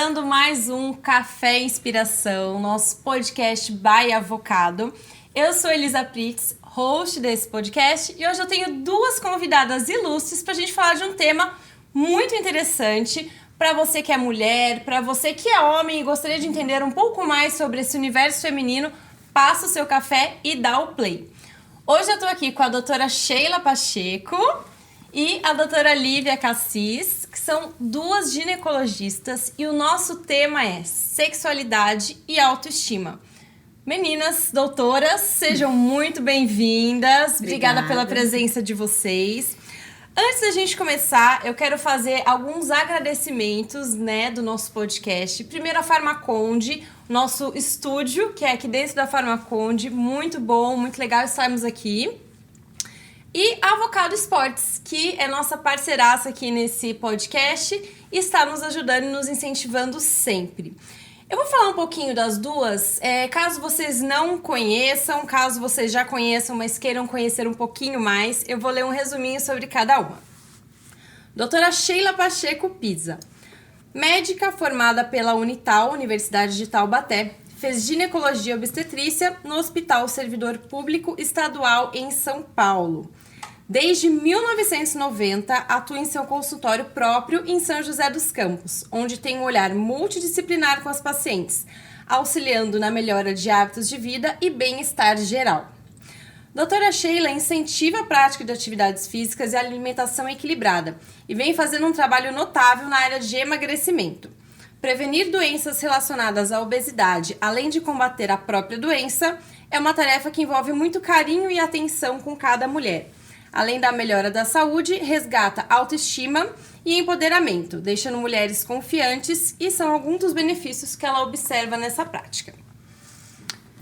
começando mais um Café Inspiração, nosso podcast by Avocado. Eu sou Elisa Pritz, host desse podcast, e hoje eu tenho duas convidadas ilustres para a gente falar de um tema muito interessante para você que é mulher, para você que é homem e gostaria de entender um pouco mais sobre esse universo feminino. Passa o seu café e dá o play. Hoje eu tô aqui com a doutora Sheila Pacheco e a doutora Lívia Cassis, que são duas ginecologistas, e o nosso tema é sexualidade e autoestima. Meninas, doutoras, sejam muito bem-vindas. Obrigada pela presença de vocês. Antes da gente começar, eu quero fazer alguns agradecimentos, do nosso podcast. Primeiro, a Farmaconde, nosso estúdio, que é aqui dentro da Farmaconde. Muito bom, muito legal estarmos aqui. E a Avocado Esportes, que é nossa parceiraça aqui nesse podcast e está nos ajudando e nos incentivando sempre. Eu vou falar um pouquinho das duas, caso vocês não conheçam, caso vocês já conheçam, mas queiram conhecer um pouquinho mais, eu vou ler um resuminho sobre cada uma. Doutora Sheila Pacheco Pisa, médica formada pela Unital, Universidade de Taubaté, fez ginecologia e obstetrícia no Hospital Servidor Público Estadual em São Paulo. Desde 1990, atua em seu consultório próprio em São José dos Campos, onde tem um olhar multidisciplinar com as pacientes, auxiliando na melhora de hábitos de vida e bem-estar geral. Doutora Sheila incentiva a prática de atividades físicas e alimentação equilibrada e vem fazendo um trabalho notável na área de emagrecimento. Prevenir doenças relacionadas à obesidade, além de combater a própria doença, é uma tarefa que envolve muito carinho e atenção com cada mulher. Além da melhora da saúde, resgata autoestima e empoderamento, deixando mulheres confiantes, e são alguns dos benefícios que ela observa nessa prática.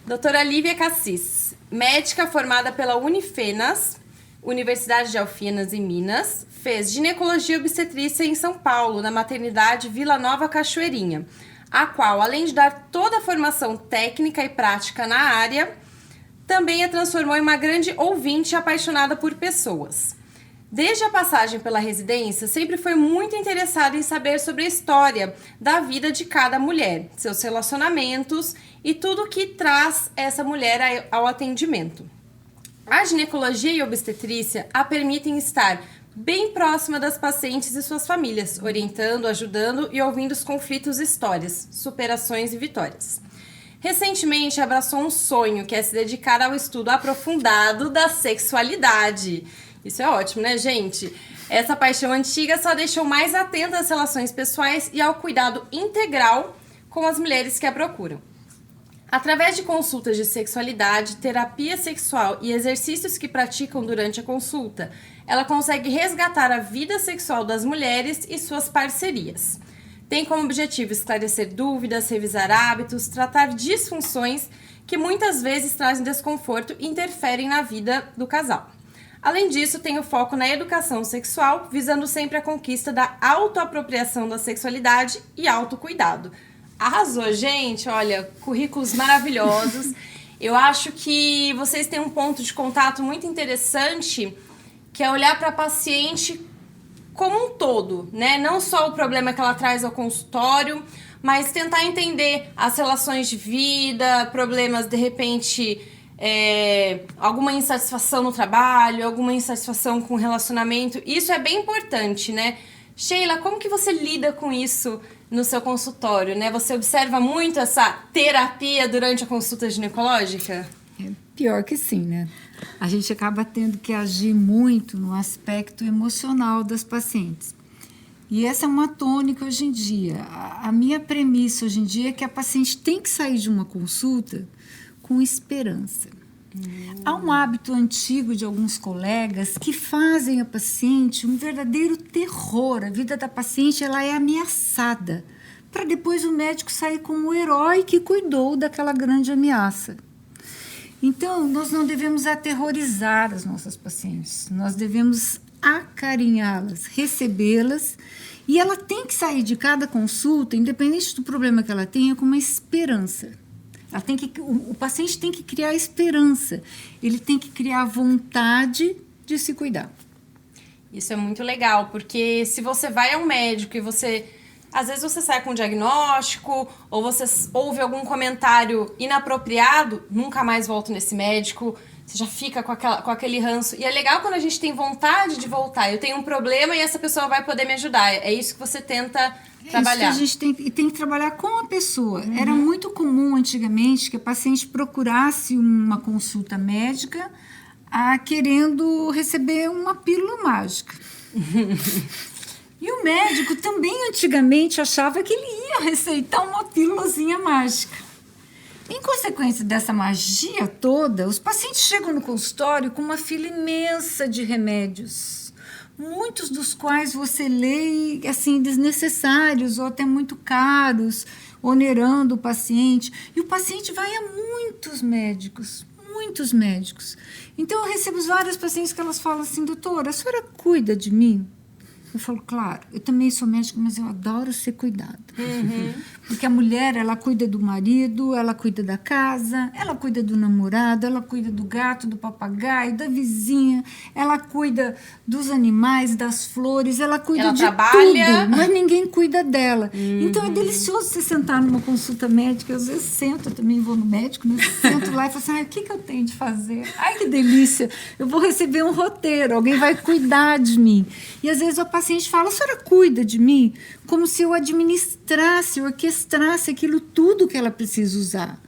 Doutora Lívia Cassis, médica formada pela Unifenas, Universidade de Alfenas, em Minas, fez ginecologia e obstetrícia em São Paulo, na maternidade Vila Nova Cachoeirinha, a qual, além de dar toda a formação técnica e prática na área, também a transformou em uma grande ouvinte apaixonada por pessoas. Desde a passagem pela residência, sempre foi muito interessada em saber sobre a história da vida de cada mulher, seus relacionamentos e tudo que traz essa mulher ao atendimento. A ginecologia e obstetrícia a permitem estar bem próxima das pacientes e suas famílias, orientando, ajudando e ouvindo os conflitos, histórias, superações e vitórias. Recentemente abraçou um sonho, que é se dedicar ao estudo aprofundado da sexualidade. Isso é ótimo, né, gente? Essa paixão antiga só deixou mais atenta às relações pessoais e ao cuidado integral com as mulheres que a procuram. Através de consultas de sexualidade, terapia sexual e exercícios que praticam durante a consulta, ela consegue resgatar a vida sexual das mulheres e suas parcerias. Tem como objetivo esclarecer dúvidas, revisar hábitos, tratar disfunções que muitas vezes trazem desconforto e interferem na vida do casal. Além disso, tem o foco na educação sexual, visando sempre a conquista da autoapropriação da sexualidade e autocuidado. Arrasou, gente! Olha, currículos maravilhosos. Eu acho que vocês têm um ponto de contato muito interessante, que é olhar para a paciente como um todo, né? Não só o problema que ela traz ao consultório, mas tentar entender as relações de vida, problemas, de repente, alguma insatisfação no trabalho, alguma insatisfação com o relacionamento. Isso é bem importante, né? Sheila, como que você lida com isso no seu consultório, né? Você observa muito essa terapia durante a consulta ginecológica? Pior que sim, né? A gente acaba tendo que agir muito no aspecto emocional das pacientes. E essa é uma tônica hoje em dia. A minha premissa hoje em dia é que a paciente tem que sair de uma consulta com esperança. Há um hábito antigo de alguns colegas que fazem a paciente um verdadeiro terror. A vida da paciente ela é ameaçada, para depois o médico sair como o herói que cuidou daquela grande ameaça. Então, nós não devemos aterrorizar as nossas pacientes, nós devemos acarinhá-las, recebê-las, e ela tem que sair de cada consulta, independente do problema que ela tenha, com uma esperança. O paciente tem que criar esperança, ele tem que criar vontade de se cuidar. Isso é muito legal, porque se você vai ao médico e você às vezes você sai com um diagnóstico, ou você ouve algum comentário inapropriado, nunca mais volto nesse médico, você já fica com aquele ranço. E é legal quando a gente tem vontade de voltar. Eu tenho um problema e essa pessoa vai poder me ajudar. É isso que você tenta trabalhar. Isso que a gente tem que trabalhar com a pessoa. Era muito comum antigamente que a paciente procurasse uma consulta médica querendo receber uma pílula mágica. E o médico também antigamente achava que ele ia receitar uma pílulazinha mágica. Em consequência dessa magia toda, os pacientes chegam no consultório com uma fila imensa de remédios, muitos dos quais você lê assim, desnecessários ou até muito caros, onerando o paciente. E o paciente vai a muitos médicos. Então, eu recebo várias pacientes que elas falam assim, doutora, a senhora cuida de mim? Eu falo, claro, eu também sou médica, mas eu adoro ser cuidada. Porque a mulher, ela cuida do marido, ela cuida da casa, ela cuida do namorado, ela cuida do gato, do papagaio, da vizinha, ela cuida dos animais, das flores, ela cuida de tudo, mas ninguém cuida dela. Então, é delicioso você sentar numa consulta médica, eu às vezes sento, eu também vou no médico, né? Sento lá e falo assim, o que eu tenho de fazer? Ai, que delícia, eu vou receber um roteiro, alguém vai cuidar de mim. E às vezes a paciente fala, a senhora cuida de mim? Como se eu administrasse, orquestrasse aquilo tudo que ela precisa usar.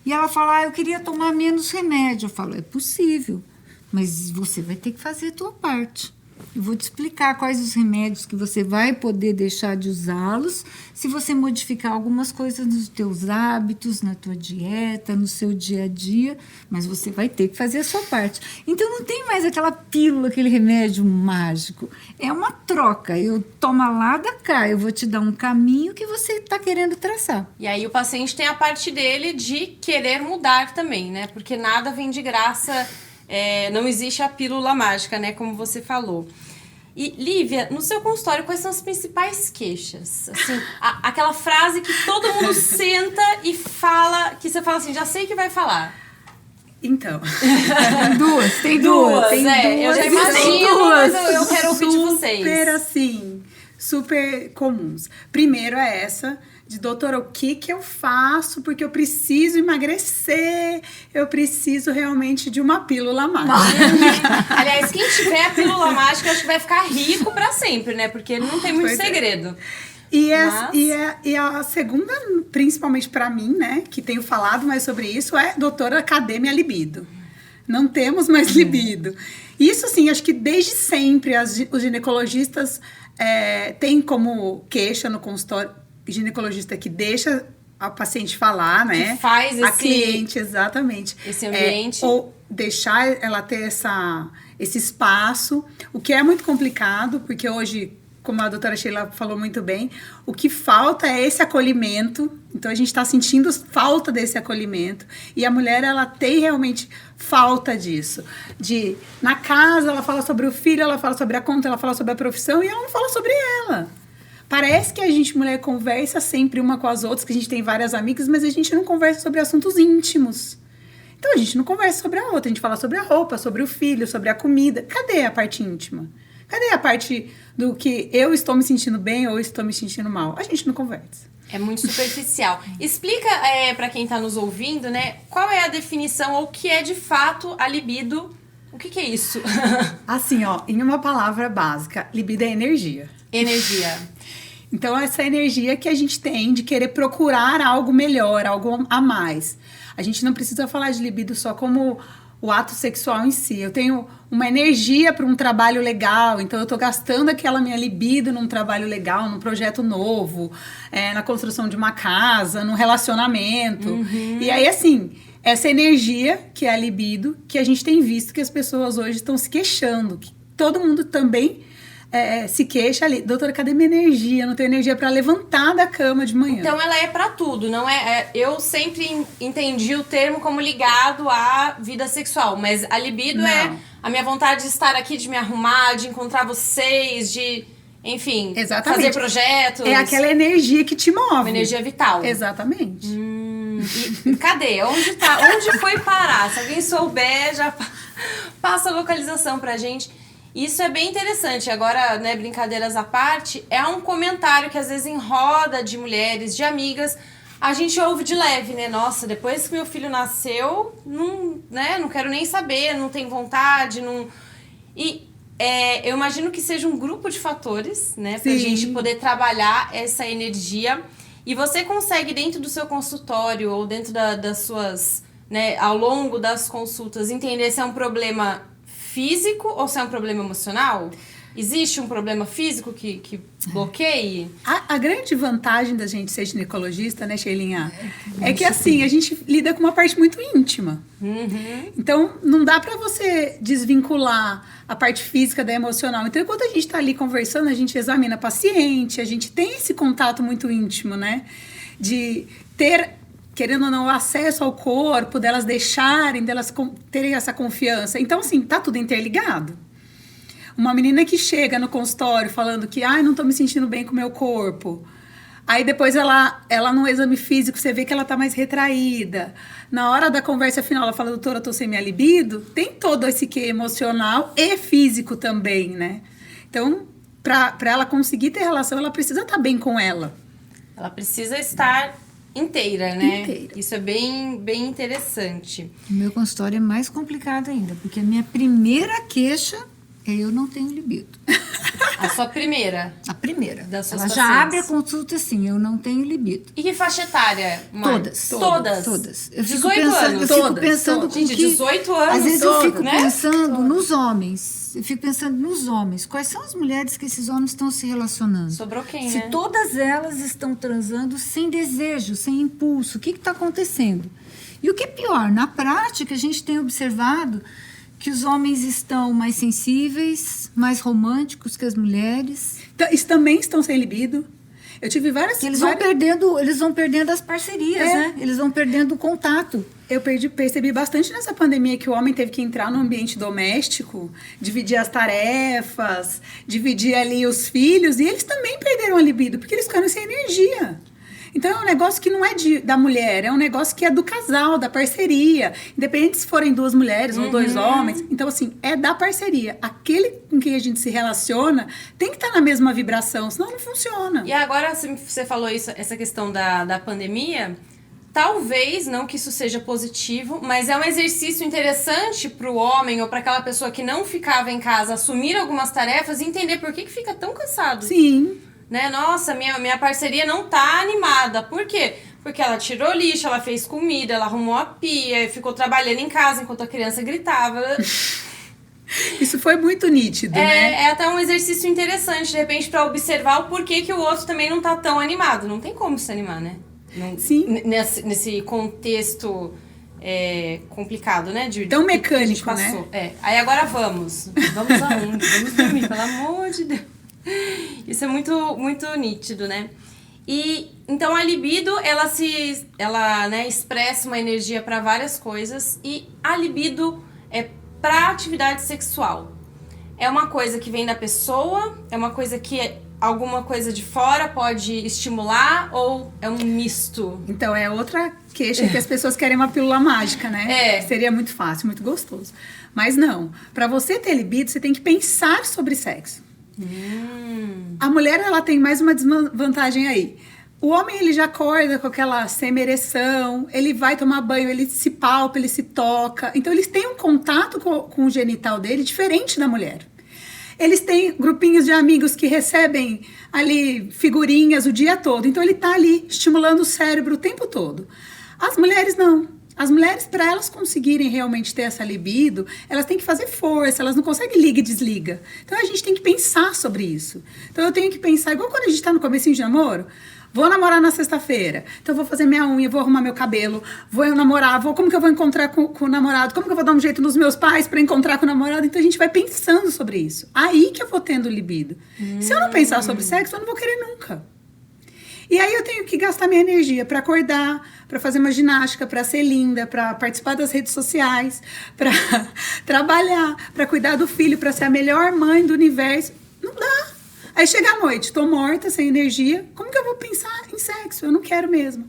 E ela fala, eu queria tomar menos remédio. Eu falo, é possível, mas você vai ter que fazer a tua parte. Eu vou te explicar quais os remédios que você vai poder deixar de usá-los se você modificar algumas coisas nos teus hábitos, na tua dieta, no seu dia a dia, mas você vai ter que fazer a sua parte. Então não tem mais aquela pílula, aquele remédio mágico. É uma troca. Eu toma lá da cá, eu vou te dar um caminho que você está querendo traçar. E aí o paciente tem a parte dele de querer mudar também, né? Porque nada vem de graça. Não existe a pílula mágica, né? Como você falou. E, Lívia, no seu consultório, quais são as principais queixas? Assim, aquela frase que todo mundo senta e fala, que você fala assim, já sei que vai falar. Então. Tem duas. Eu já imagino, mas eu quero ouvir de vocês. Super comuns. Primeiro é essa... de doutora, o que eu faço? Porque eu preciso emagrecer, eu preciso realmente de uma pílula mágica. Aliás, quem tiver a pílula mágica, acho que vai ficar rico pra sempre, né? Porque não tem muito segredo. E a segunda, principalmente pra mim, né, que tenho falado mais sobre isso, é doutora, cadê minha libido? Não temos mais libido. Isso, assim, acho que desde sempre os ginecologistas têm como queixa no consultório, ginecologista que deixa a paciente falar, né? Que faz a cliente, exatamente. Esse ambiente. Ou deixar ela ter esse espaço, o que é muito complicado, porque hoje, como a doutora Sheila falou muito bem, o que falta é esse acolhimento. Então, a gente está sentindo falta desse acolhimento. E a mulher, ela tem realmente falta disso. Na casa, ela fala sobre o filho, ela fala sobre a conta, ela fala sobre a profissão, e ela não fala sobre ela. Parece que a gente, mulher, conversa sempre uma com as outras, que a gente tem várias amigas, mas a gente não conversa sobre assuntos íntimos. Então, a gente não conversa sobre a outra, a gente fala sobre a roupa, sobre o filho, sobre a comida. Cadê a parte íntima? Cadê a parte do que eu estou me sentindo bem ou estou me sentindo mal? A gente não conversa. É muito superficial. Explica para quem está nos ouvindo, né, qual é a definição ou o que é de fato a libido. O que é isso? Assim, em uma palavra básica, libido é energia. Energia. Então, essa energia que a gente tem de querer procurar algo melhor, algo a mais. A gente não precisa falar de libido só como o ato sexual em si. Eu tenho uma energia para um trabalho legal, então eu estou gastando aquela minha libido num trabalho legal, num projeto novo, na construção de uma casa, num relacionamento. E aí, assim, essa energia, que é a libido, que a gente tem visto que as pessoas hoje estão se queixando, que todo mundo também se queixa ali, doutora, cadê minha energia? Eu não tenho energia para levantar da cama de manhã. Então ela é para tudo, não é? Eu sempre entendi o termo como ligado à vida sexual, mas a libido é a minha vontade de estar aqui, de me arrumar, de encontrar vocês, de, enfim, fazer projetos. É aquela energia que te move. Uma energia vital. Exatamente. E cadê? Onde tá? Onde foi parar? Se alguém souber, já passa a localização pra gente. Isso é bem interessante. Agora, né, brincadeiras à parte, é um comentário que às vezes em roda de mulheres, de amigas, a gente ouve de leve, né? Nossa, depois que meu filho nasceu, não quero nem saber, não tenho vontade, não... E eu imagino que seja um grupo de fatores, né? Pra gente poder trabalhar essa energia. E você consegue, dentro do seu consultório ou dentro das suas... né, ao longo das consultas, entender se é um problema físico ou se é um problema emocional? Existe um problema físico que bloqueie? A grande vantagem da gente ser ginecologista, né, Sheilinha? É que assim, a gente lida com uma parte muito íntima. Uhum. Então, não dá pra você desvincular a parte física da emocional. Então, enquanto a gente tá ali conversando, a gente examina a paciente, a gente tem esse contato muito íntimo, né? De ter, querendo ou não, acesso ao corpo, delas deixarem, delas terem essa confiança. Então, assim, tá tudo interligado. Uma menina que chega no consultório falando que não tô me sentindo bem com o meu corpo. Aí depois ela no exame físico, você vê que ela tá mais retraída. Na hora da conversa final, ela fala, doutora, eu tô sem minha libido. Tem todo esse quê emocional e físico também, né? Então, pra ela conseguir ter relação, ela precisa estar bem com ela. Ela precisa estar inteira, né? Inteira. Isso é bem, bem interessante. O meu consultório é mais complicado ainda, porque a minha primeira queixa é eu não tenho libido. A sua primeira. A primeira. Das suas Ela já pacientes. abre a consulta assim, eu não tenho libido. E que faixa etária, Mari? Todas. Todas. Todas. Eu 18 anos. Eu fico Todas. pensando com Gente, que... 18 anos. Às vezes eu fico né? pensando nos homens. Eu fico pensando nos homens. Quais são as mulheres que esses homens estão se relacionando? Sobrou quem, Se né? todas elas estão transando sem desejo, sem impulso, o que está acontecendo? E o que é pior, na prática a gente tem observado que os homens estão mais sensíveis, mais românticos que as mulheres. Eles também estão sem libido. Eu tive várias... Que eles vão perdendo as parcerias, né? Eles vão perdendo o contato. Eu percebi bastante nessa pandemia que o homem teve que entrar no ambiente doméstico, dividir as tarefas, dividir ali os filhos, e eles também perderam a libido, porque eles ficaram sem energia. Então é um negócio que não é da mulher, é um negócio que é do casal, da parceria. Independente se forem duas mulheres ou dois homens. Então, assim, é da parceria. Aquele com quem a gente se relaciona tem que estar na mesma vibração, senão não funciona. E agora, você falou essa questão da pandemia. Talvez, não que isso seja positivo, mas é um exercício interessante para o homem ou para aquela pessoa que não ficava em casa assumir algumas tarefas e entender por que fica tão cansado. Sim. Né? Nossa, minha parceria não tá animada. Por quê? Porque ela tirou lixo, ela fez comida, ela arrumou a pia, ficou trabalhando em casa enquanto a criança gritava. Isso foi muito nítido, né? É até um exercício interessante, de repente, pra observar o porquê que o outro também não tá tão animado. Não tem como se animar, né? Sim. Nesse contexto complicado, né? Tão que a mecânico, gente passou. né? Aí agora vamos. Vamos aonde? Vamos dormir, pelo amor de Deus. Isso é muito, muito nítido, né? E então a libido, ela né, expressa uma energia para várias coisas, e a libido é para atividade sexual. É uma coisa que vem da pessoa, é uma coisa que alguma coisa de fora pode estimular, ou é um misto? Então, é outra queixa que as pessoas querem uma pílula mágica, né? É. Seria muito fácil, muito gostoso. Mas não. Para você ter libido, você tem que pensar sobre sexo. A mulher, ela tem mais uma desvantagem aí. O homem, ele já acorda com aquela semereção, ele vai tomar banho, ele se palpa, ele se toca. Então, eles têm um contato com o genital dele diferente da mulher. Eles têm grupinhos de amigos que recebem ali figurinhas o dia todo. Então, ele tá ali estimulando o cérebro o tempo todo. As mulheres, não. As mulheres, para elas conseguirem realmente ter essa libido, elas têm que fazer força, elas não conseguem liga e desliga. Então, a gente tem que pensar sobre isso. Então, eu tenho que pensar, igual quando a gente tá no comecinho de namoro, vou namorar na sexta-feira, então vou fazer minha unha, vou arrumar meu cabelo, vou namorar, como que eu vou encontrar com o namorado, como que eu vou dar um jeito nos meus pais para encontrar com o namorado. Então, a gente vai pensando sobre isso. Aí que eu vou tendo libido. Se eu não pensar sobre sexo, eu não vou querer nunca. E aí eu tenho que gastar minha energia para acordar, para fazer uma ginástica, para ser linda, para participar das redes sociais, para trabalhar, para cuidar do filho, para ser a melhor mãe do universo. Não dá. Aí chega a noite, tô morta, sem energia, como que eu vou pensar em sexo? Eu não quero mesmo.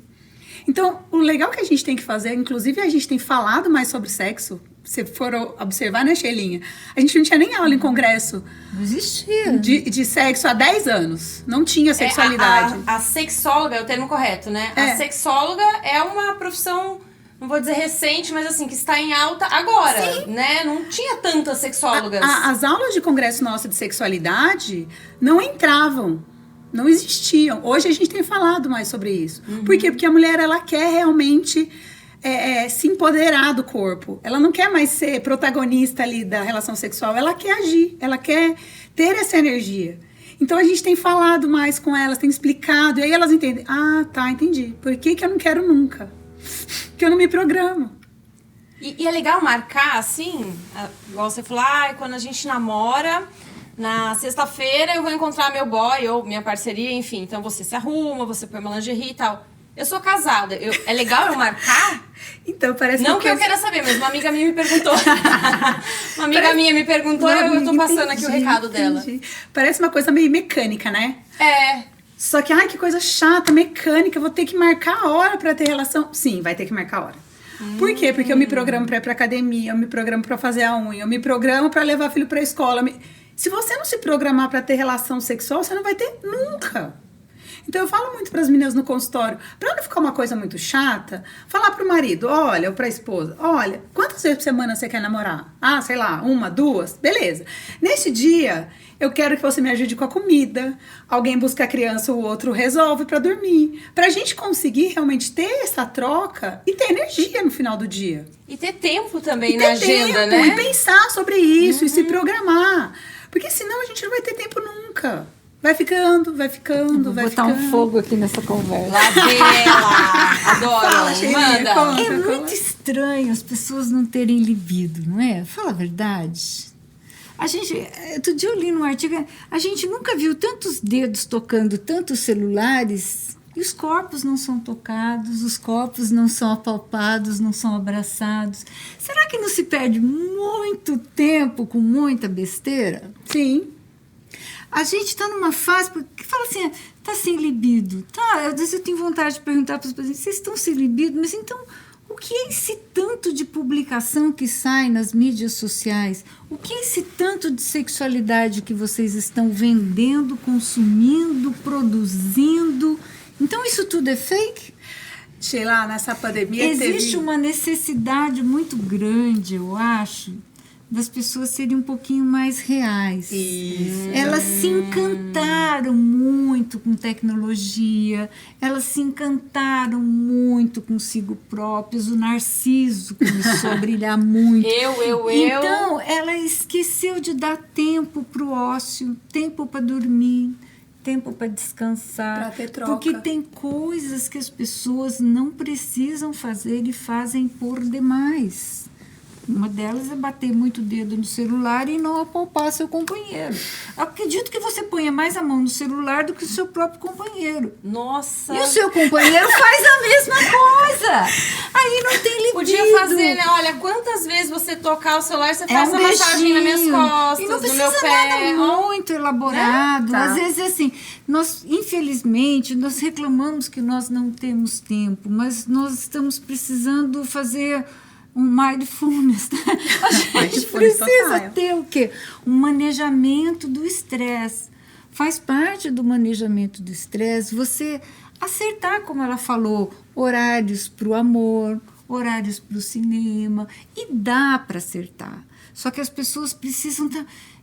Então, o legal que a gente tem que fazer, inclusive a gente tem falado mais sobre sexo se for observar, né, Sheilinha? A gente não tinha nem aula em congresso Não existia. de sexo há 10 anos. Não tinha sexualidade. A sexóloga é o termo correto, né? É. A sexóloga é uma profissão, não vou dizer recente, mas assim, que está em alta agora, né? Não tinha tantas sexólogas. As aulas de congresso nossa de sexualidade não entravam, não existiam. Hoje a gente tem falado mais sobre isso. Por quê? Porque a mulher, ela quer realmente se empoderar do corpo. Ela não quer mais ser protagonista ali da relação sexual. Ela quer agir, ela quer ter essa energia. Então a gente tem falado mais com elas, tem explicado, e aí elas entendem. Ah, tá, entendi. Por que eu não quero nunca? Porque eu não me programo. E é legal marcar, assim, igual você falou, quando a gente namora, na sexta-feira eu vou encontrar meu boy ou minha parceria, enfim. Então você se arruma, você põe uma lingerie e tal. Eu sou casada, é legal eu marcar? Então parece Não que eu queira saber, mas uma amiga minha me perguntou. Uma amiga minha me perguntou e eu tô passando aqui o recado dela. Parece uma coisa meio mecânica, né? É. Só que, que coisa chata, mecânica, eu vou ter que marcar a hora pra ter relação. Sim, vai ter que marcar a hora. Por quê? Porque eu me programo pra ir pra academia, eu me programo pra fazer a unha, eu me programo pra levar filho pra escola. Se você não se programar pra ter relação sexual, você não vai ter nunca. Então eu falo muito para as meninas no consultório, para não ficar uma coisa muito chata, falar pro marido, olha, ou pra esposa, olha, quantas vezes por semana você quer namorar? Ah, sei lá, 1, 2, beleza. Nesse dia, eu quero que você me ajude com a comida, alguém busca a criança, o outro resolve para dormir. Pra gente conseguir realmente ter essa troca e ter energia no final do dia. E ter tempo também na agenda, né? E pensar sobre isso, e se programar. Porque senão a gente não vai ter tempo nunca. Vai ficando, vai ficando, vai botar ficando. um fogo aqui nessa conversa. Lá dela! Adoro! Fala, Sheilinha, Manda! conta. É muito estranho as pessoas não terem libido, não é? Fala a verdade. A gente, outro dia eu li num artigo, a gente nunca viu tantos dedos tocando tantos celulares e os corpos não são tocados, os corpos não são apalpados, não são abraçados. Será que não se perde muito tempo com muita besteira? Sim. A gente está numa fase que fala assim, tá sem libido. Tá, às vezes eu tenho vontade de perguntar para os pacientes, vocês estão sem libido? Mas então, o que é esse tanto de publicação que sai nas mídias sociais? O que é esse tanto de sexualidade que vocês estão vendendo, consumindo, produzindo? Então, isso tudo é fake? Sheila, nessa pandemia Existe uma necessidade muito grande, eu acho, das pessoas serem um pouquinho mais reais. Isso. Elas se encantaram muito com tecnologia, elas se encantaram muito consigo próprias, o Narciso começou a brilhar muito. Eu. Então, ela esqueceu de dar tempo para o ócio, tempo para dormir, tempo para descansar. Pra ter troca. Porque tem coisas que as pessoas não precisam fazer e fazem por demais. Uma delas é bater muito dedo no celular e não apalpar seu companheiro. Acredito que você ponha mais a mão no celular do que o seu próprio companheiro. Nossa! E o seu companheiro faz a mesma coisa. Aí não tem libido. Podia fazer, né? Olha, quantas vezes você tocar o celular, você faz uma massagem nas minhas costas, e não no precisa meu pé. nada muito elaborado. Né? Tá. Às vezes, assim, nós, infelizmente, nós reclamamos que nós não temos tempo, mas nós estamos precisando fazer um mindfulness. A gente Mindfulness precisa total. ter o quê? Um manejamento do estresse. Faz parte do manejamento do estresse você acertar, como ela falou, horários para o amor, horários para o cinema, e dá para acertar. Só que as pessoas precisam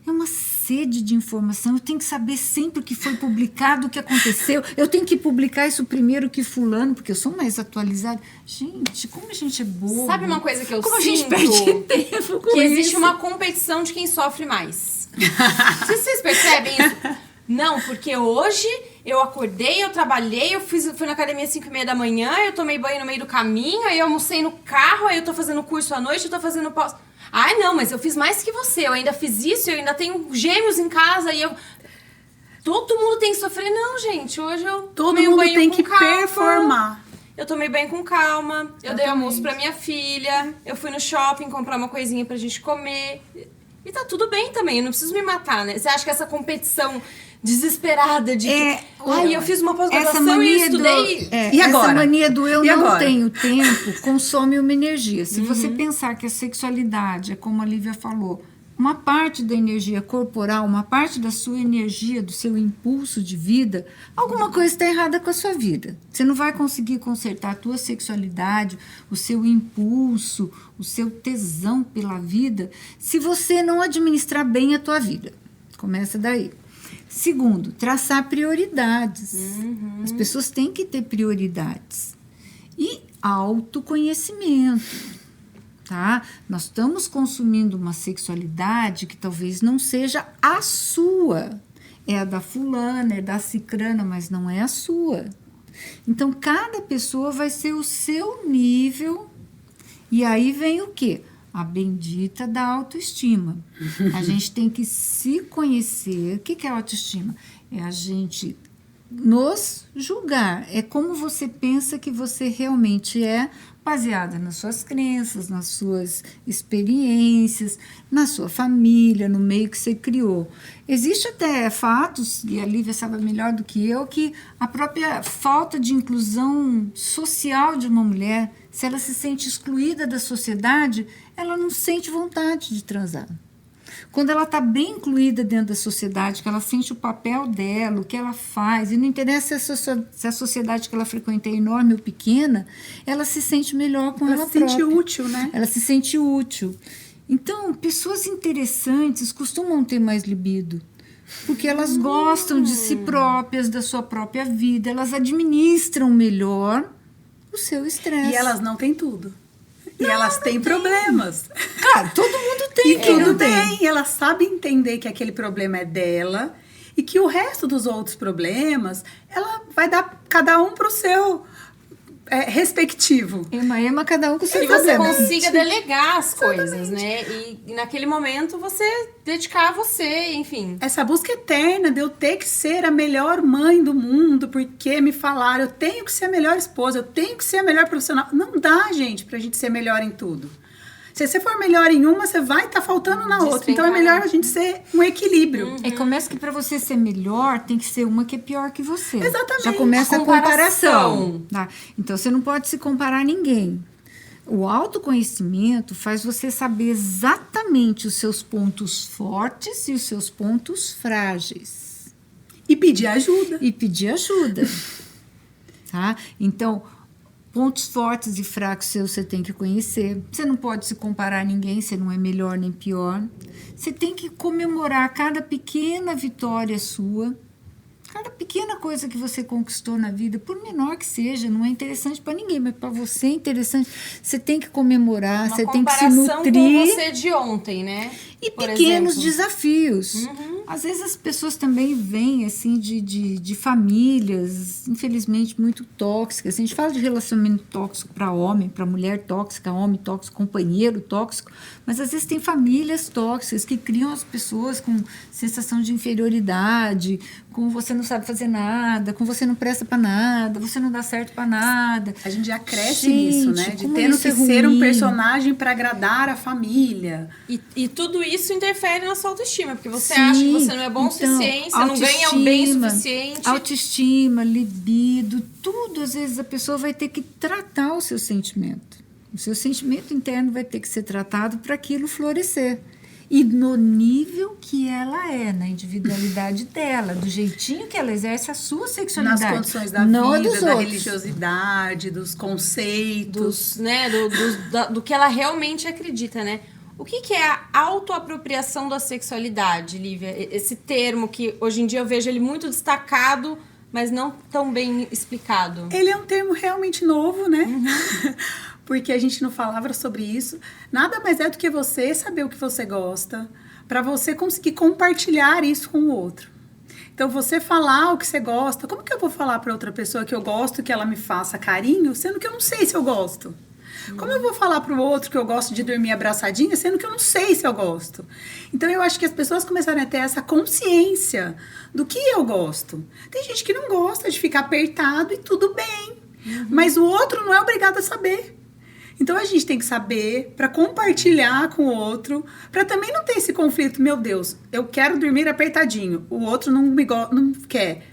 é uma sede de informação. Eu tenho que saber sempre o que foi publicado, o que aconteceu. Eu tenho que publicar isso primeiro que fulano, porque eu sou mais atualizada. Gente, como a gente é boa. Sabe uma coisa que eu como sinto? A gente perde tempo com que existe isso. uma competição de quem sofre mais. Vocês percebem isso? Não, porque hoje eu acordei, eu trabalhei, eu fui na academia às 5:30 da manhã, eu tomei banho no meio do caminho, aí eu almocei no carro, aí eu tô fazendo curso à noite, eu tô fazendo pós. Ai, não, mas eu fiz mais que você, eu ainda fiz isso, eu ainda tenho gêmeos em casa, e eu... Todo mundo tem que sofrer. Não, gente, hoje eu Todo tomei um mundo banho tem com que calma. performar. Eu tomei banho com calma, eu dei Exatamente. almoço pra minha filha, eu fui no shopping comprar uma coisinha pra gente comer. E tá tudo bem também, eu não preciso me matar, né? Você acha que essa competição desesperada de que, eu fiz uma pós-graduação essa mania e estudei. E agora? Essa mania do eu E não agora? tenho tempo consome uma energia. Se você pensar que a sexualidade é como a Lívia falou, uma parte da energia corporal, uma parte da sua energia, do seu impulso de vida, alguma coisa está errada com a sua vida. Você não vai conseguir consertar a tua sexualidade, o seu impulso, o seu tesão pela vida, se você não administrar bem a tua vida. Começa daí. Segundo, traçar prioridades. As pessoas têm que ter prioridades. E autoconhecimento. Tá? Nós estamos consumindo uma sexualidade que talvez não seja a sua. É a da fulana, é da cicrana, mas não é a sua. Então, cada pessoa vai ser o seu nível. E aí vem o quê? A bendita da autoestima. A gente tem que se conhecer. O que é autoestima? É a gente nos julgar. É como você pensa que você realmente é, baseada nas suas crenças, nas suas experiências, na sua família, no meio que você criou. Existe até fatos, e a Lívia sabe melhor do que eu, que a própria falta de inclusão social de uma mulher, se ela se sente excluída da sociedade, ela não sente vontade de transar. Quando ela está bem incluída dentro da sociedade, que ela sente o papel dela, o que ela faz, e não interessa se a sociedade que ela frequenta é enorme ou pequena, ela se sente melhor com ela própria. Ela se sente útil, né? Ela se sente útil. Então, pessoas interessantes costumam ter mais libido, porque elas gostam de si próprias, da sua própria vida, elas administram melhor o seu estresse. E elas não têm tudo. E elas têm problemas. Cara, todo mundo tem. E tudo bem, ela sabe entender que aquele problema é dela e que o resto dos outros problemas, ela vai dar cada um pro seu respectivo. Ema, cada um com o seu Que você problema. consiga delegar as coisas, né? E naquele momento você dedicar a você, enfim. Essa busca eterna de eu ter que ser a melhor mãe do mundo, porque me falaram, eu tenho que ser a melhor esposa, eu tenho que ser a melhor profissional. Não dá, gente, pra gente ser melhor em tudo. Se você for melhor em uma, você vai estar faltando na outra. Então é melhor a gente ser um equilíbrio. E começa que para você ser melhor, tem que ser uma que é pior que você. Exatamente. Já começa a Comparação. comparação. Tá? Então você não pode se comparar a ninguém. O autoconhecimento faz você saber exatamente os seus pontos fortes e os seus pontos frágeis. E pedir ajuda. E pedir ajuda. Tá? Então, pontos fortes e fracos seus você tem que conhecer. Você não pode se comparar a ninguém, você não é melhor nem pior. Você tem que comemorar cada pequena vitória sua, cada pequena coisa que você conquistou na vida, por menor que seja, não é interessante para ninguém, mas para você é interessante. Você tem que comemorar, você tem que se nutrir. Com você de ontem, né? E Por pequenos exemplo. desafios. Às vezes as pessoas também vêm assim de famílias, infelizmente, muito tóxicas. A gente fala de relacionamento tóxico para homem, para mulher tóxica, homem tóxico, companheiro tóxico, mas às vezes tem famílias tóxicas que criam as pessoas com sensação de inferioridade, com você não sabe fazer nada, com você não presta para nada, você não dá certo para nada. A gente já cresce Gente, nisso, né? De como tendo isso que é ser um ruim. personagem para agradar a família. E tudo isso interfere na sua autoestima, porque você Sim, acha que você não é bom o então, suficiente, você não ganha o bem autoestima, suficiente. Autoestima, libido, tudo, às vezes a pessoa vai ter que tratar o seu sentimento. O seu sentimento interno vai ter que ser tratado para aquilo florescer. E no nível que ela é, na individualidade dela, do jeitinho que ela exerce a sua sexualidade. Nas condições da não vida, dos da outros. religiosidade, dos conceitos. Do que ela realmente acredita, né? O que é a autoapropriação da sexualidade, Lívia? Esse termo que hoje em dia eu vejo ele muito destacado, mas não tão bem explicado. Ele é um termo realmente novo, né? Porque a gente não falava sobre isso. Nada mais é do que você saber o que você gosta, para você conseguir compartilhar isso com o outro. Então, você falar o que você gosta, como que eu vou falar para outra pessoa que eu gosto que ela me faça carinho, sendo que eu não sei se eu gosto? Como eu vou falar para o outro que eu gosto de dormir abraçadinha, sendo que eu não sei se eu gosto? Então, eu acho que as pessoas começaram a ter essa consciência do que eu gosto. Tem gente que não gosta de ficar apertado e tudo bem. Mas o outro não é obrigado a saber. Então a gente tem que saber para compartilhar com o outro, para também não ter esse conflito. Meu Deus, eu quero dormir apertadinho, o outro não quer.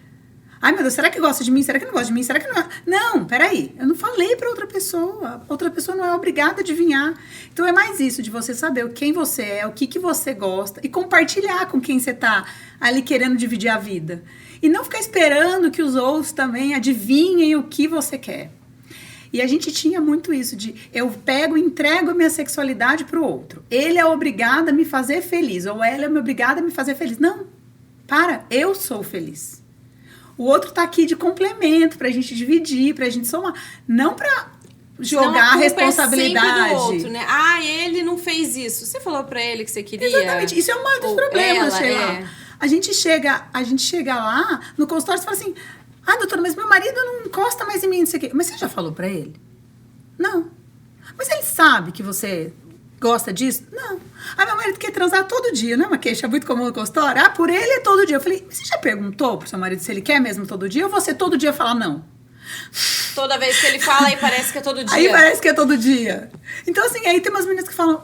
Ai, meu Deus, será que gosta de mim? Será que não gosta de mim? Será que não... Não, peraí, eu não falei para outra pessoa. Outra pessoa não é obrigada a adivinhar. Então é mais isso, de você saber quem você é, o que você gosta e compartilhar com quem você tá ali querendo dividir a vida. E não ficar esperando que os outros também adivinhem o que você quer. E a gente tinha muito isso de eu pego e entrego a minha sexualidade pro outro. Ele é obrigado a me fazer feliz, ou ela é obrigada a me fazer feliz. Não, eu sou feliz. O outro tá aqui de complemento pra gente dividir, pra gente somar. Não pra jogar a responsabilidade. É sempre do outro, né? Ah, ele não fez isso. Você falou pra ele que você queria. Exatamente. Isso é um dos problemas, Sheila. É. A gente chega lá no consultório e fala assim: ah, doutora, mas meu marido não encosta mais em mim, não sei o quê. Mas você já falou pra ele? Não. Mas ele sabe que você gosta disso? Não. Ah, meu marido quer transar todo dia, não é uma queixa muito comum no consultório? Ah, por ele é todo dia. Eu falei, você já perguntou pro seu marido se ele quer mesmo todo dia? Ou você todo dia fala não? Toda vez que ele fala, aí parece que é todo dia. Aí parece que é todo dia. Então, assim, aí tem umas meninas que falam,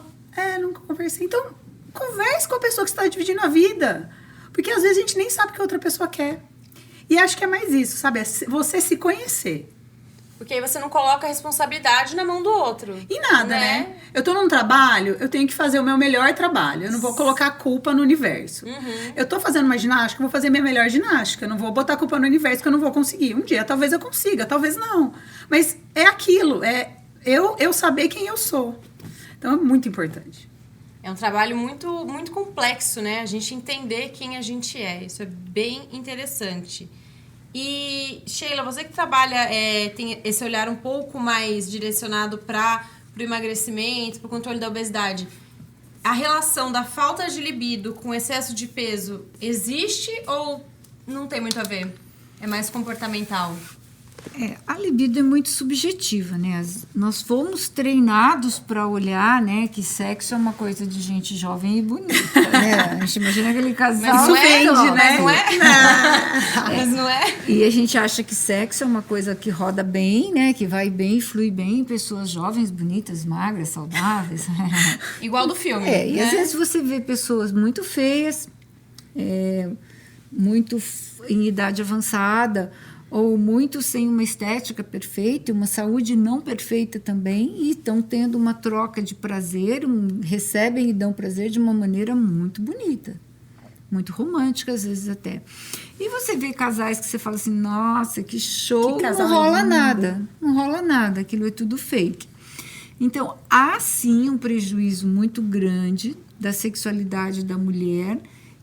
nunca conversei. Então, converse com a pessoa que está dividindo a vida. Porque às vezes a gente nem sabe o que a outra pessoa quer. E acho que é mais isso, sabe? É você se conhecer. Porque aí você não coloca a responsabilidade na mão do outro. E nada, né? Eu tô num trabalho, eu tenho que fazer o meu melhor trabalho. Eu não vou colocar a culpa no universo. Uhum. Eu tô fazendo uma ginástica, eu vou fazer minha melhor ginástica. Eu não vou botar a culpa no universo que eu não vou conseguir. Um dia talvez eu consiga, talvez não. Mas é aquilo, é eu saber quem eu sou. Então é muito importante. É um trabalho muito, muito complexo, né? A gente entender quem a gente é. Isso é bem interessante. E, Sheila, você que trabalha, tem esse olhar um pouco mais direcionado para o emagrecimento, para o controle da obesidade. A relação da falta de libido com excesso de peso existe ou não tem muito a ver? É mais comportamental? A libido é muito subjetiva, né? Nós fomos treinados para olhar, né, que sexo é uma coisa de gente jovem e bonita, né? A gente imagina aquele casal... Mas não é, né? Mas não é? Mas não é? E a gente acha que sexo é uma coisa que roda bem, né? Que vai bem, flui bem em pessoas jovens, bonitas, magras, saudáveis. Igual do filme. E né? às vezes você vê pessoas muito feias, muito em idade avançada, ou muito sem uma estética perfeita, uma saúde não perfeita também, e estão tendo uma troca de prazer, recebem e dão prazer de uma maneira muito bonita, muito romântica às vezes até. E você vê casais que você fala assim, nossa, que show, Que casal não rola lindo. nada, não rola nada, aquilo é tudo fake. Então, há sim um prejuízo muito grande da sexualidade da mulher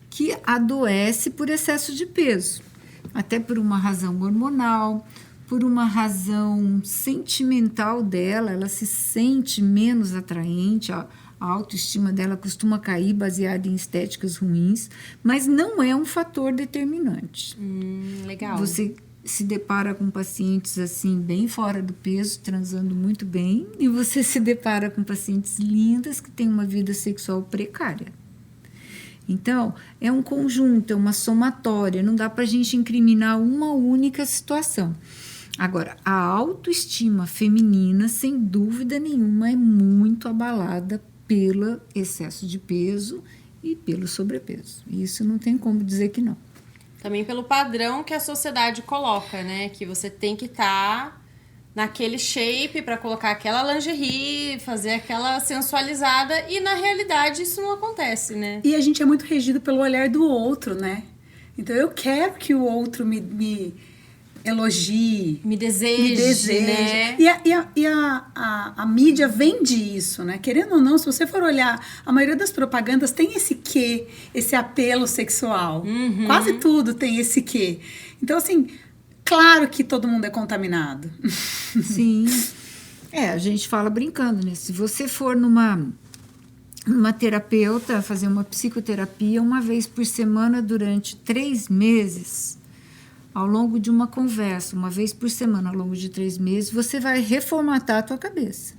que adoece por excesso de peso. Até por uma razão hormonal, por uma razão sentimental dela, ela se sente menos atraente, a autoestima dela costuma cair baseada em estéticas ruins, mas não é um fator determinante. Legal. Você se depara com pacientes assim, bem fora do peso, transando muito bem, e você se depara com pacientes lindas que têm uma vida sexual precária. Então, é um conjunto, é uma somatória, não dá para a gente incriminar uma única situação. Agora, a autoestima feminina, sem dúvida nenhuma, é muito abalada pelo excesso de peso e pelo sobrepeso. Isso não tem como dizer que não. Também pelo padrão que a sociedade coloca, né? Que você tem que estar naquele shape para colocar aquela lingerie, fazer aquela sensualizada, e na realidade isso não acontece, né? E a gente é muito regido pelo olhar do outro, né? Então eu quero que o outro me elogie, Me deseje, né? E a mídia vende isso, né? Querendo ou não, se você for olhar, a maioria das propagandas tem esse quê, esse apelo sexual. Uhum. Quase tudo tem esse quê. Então, assim, claro que todo mundo é contaminado. Sim. A gente fala brincando, né? Se você for numa terapeuta, fazer uma psicoterapia uma vez por semana durante 3 meses, ao longo de uma conversa, uma vez por semana, ao longo de 3 meses, você vai reformatar a tua cabeça.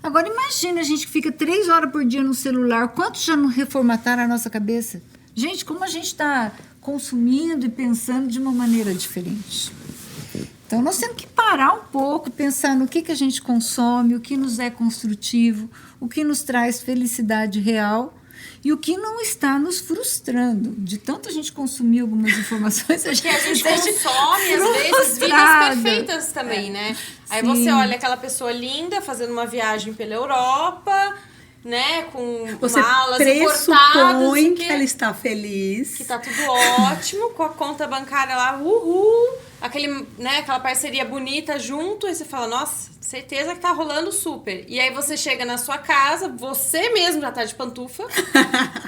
Agora, imagina a gente que fica 3 horas por dia no celular, quantos já não reformataram a nossa cabeça? Gente, como a gente está consumindo e pensando de uma maneira diferente. Então, nós temos que parar um pouco, pensar no que a gente consome, o que nos é construtivo, o que nos traz felicidade real e o que não está nos frustrando. De tanto a gente consumir algumas informações, Porque a gente consome, às vezes, vidas perfeitas também, né? Aí você olha aquela pessoa linda fazendo uma viagem pela Europa, né? Com você malas pressupõe importadas. que ela está feliz. Que tá tudo ótimo, com a conta bancária lá, uhul. Aquela parceria bonita junto, aí você fala, nossa, certeza que tá rolando super. E aí você chega na sua casa, você mesmo já tá de pantufa,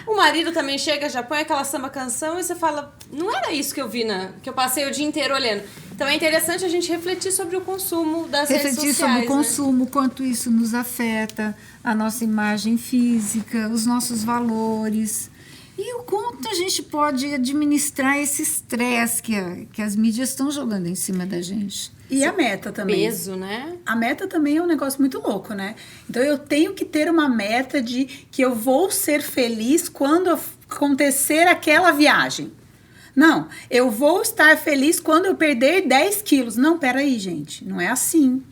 o marido também chega, já põe aquela samba canção e você fala, não era isso que eu vi, que eu passei o dia inteiro olhando. Então é interessante a gente refletir sobre o consumo das redes sociais. Refletir sobre o consumo, quanto isso nos afeta, a nossa imagem física, os nossos valores. E o quanto a gente pode administrar esse estresse que as mídias estão jogando em cima da gente. E a meta também. Peso, né? A meta também é um negócio muito louco, né? Então eu tenho que ter uma meta de que eu vou ser feliz quando acontecer aquela viagem. Não, eu vou estar feliz quando eu perder 10 quilos. Não, peraí, gente, não é assim.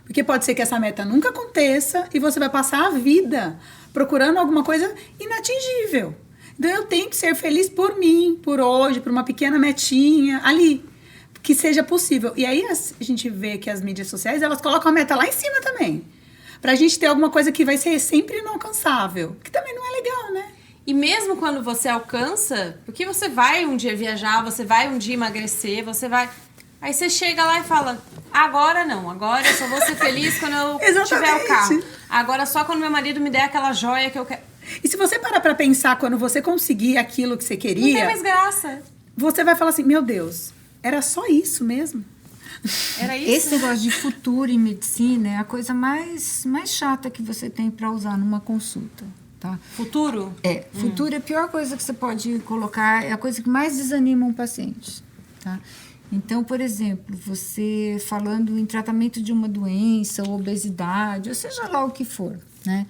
Porque pode ser que essa meta nunca aconteça e você vai passar a vida procurando alguma coisa inatingível. Então, eu tenho que ser feliz por mim, por hoje, por uma pequena metinha ali, que seja possível. E aí, a gente vê que as mídias sociais, elas colocam a meta lá em cima também. Pra gente ter alguma coisa que vai ser sempre inalcançável, que também não é legal, né? E mesmo quando você alcança, porque você vai um dia viajar, você vai um dia emagrecer, você vai... Aí você chega lá e fala, agora não, agora eu só vou ser feliz quando eu tiver o carro. Agora só quando meu marido me der aquela joia que eu quero... E se você parar pra pensar, quando você conseguir aquilo que você queria... Não tem mais graça. Você vai falar assim, meu Deus, era só isso mesmo? Era isso? Esse negócio de futuro em medicina é a coisa mais chata que você tem para usar numa consulta, tá? Futuro? Futuro é a pior coisa que você pode colocar, é a coisa que mais desanima um paciente, tá? Então, por exemplo, você falando em tratamento de uma doença, ou obesidade, ou seja lá o que for, né?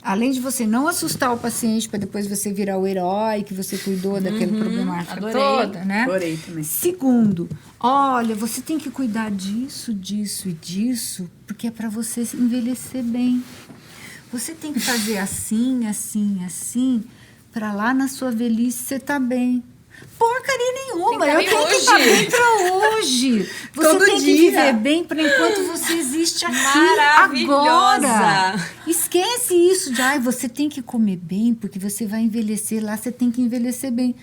Além de você não assustar o paciente para depois você virar o herói que você cuidou daquela problemática toda, né? Adorei também. Segundo, olha, você tem que cuidar disso, disso e disso, porque é para você envelhecer bem. Você tem que fazer assim, assim, assim, para lá na sua velhice você tá bem. Porcaria nenhuma, eu tenho que estar bem para hoje. Você Todo tem que dia. viver bem para enquanto você existe aqui Maravilhosa. agora. Esquece isso de, você tem que comer bem, porque você vai envelhecer lá, você tem que envelhecer bem.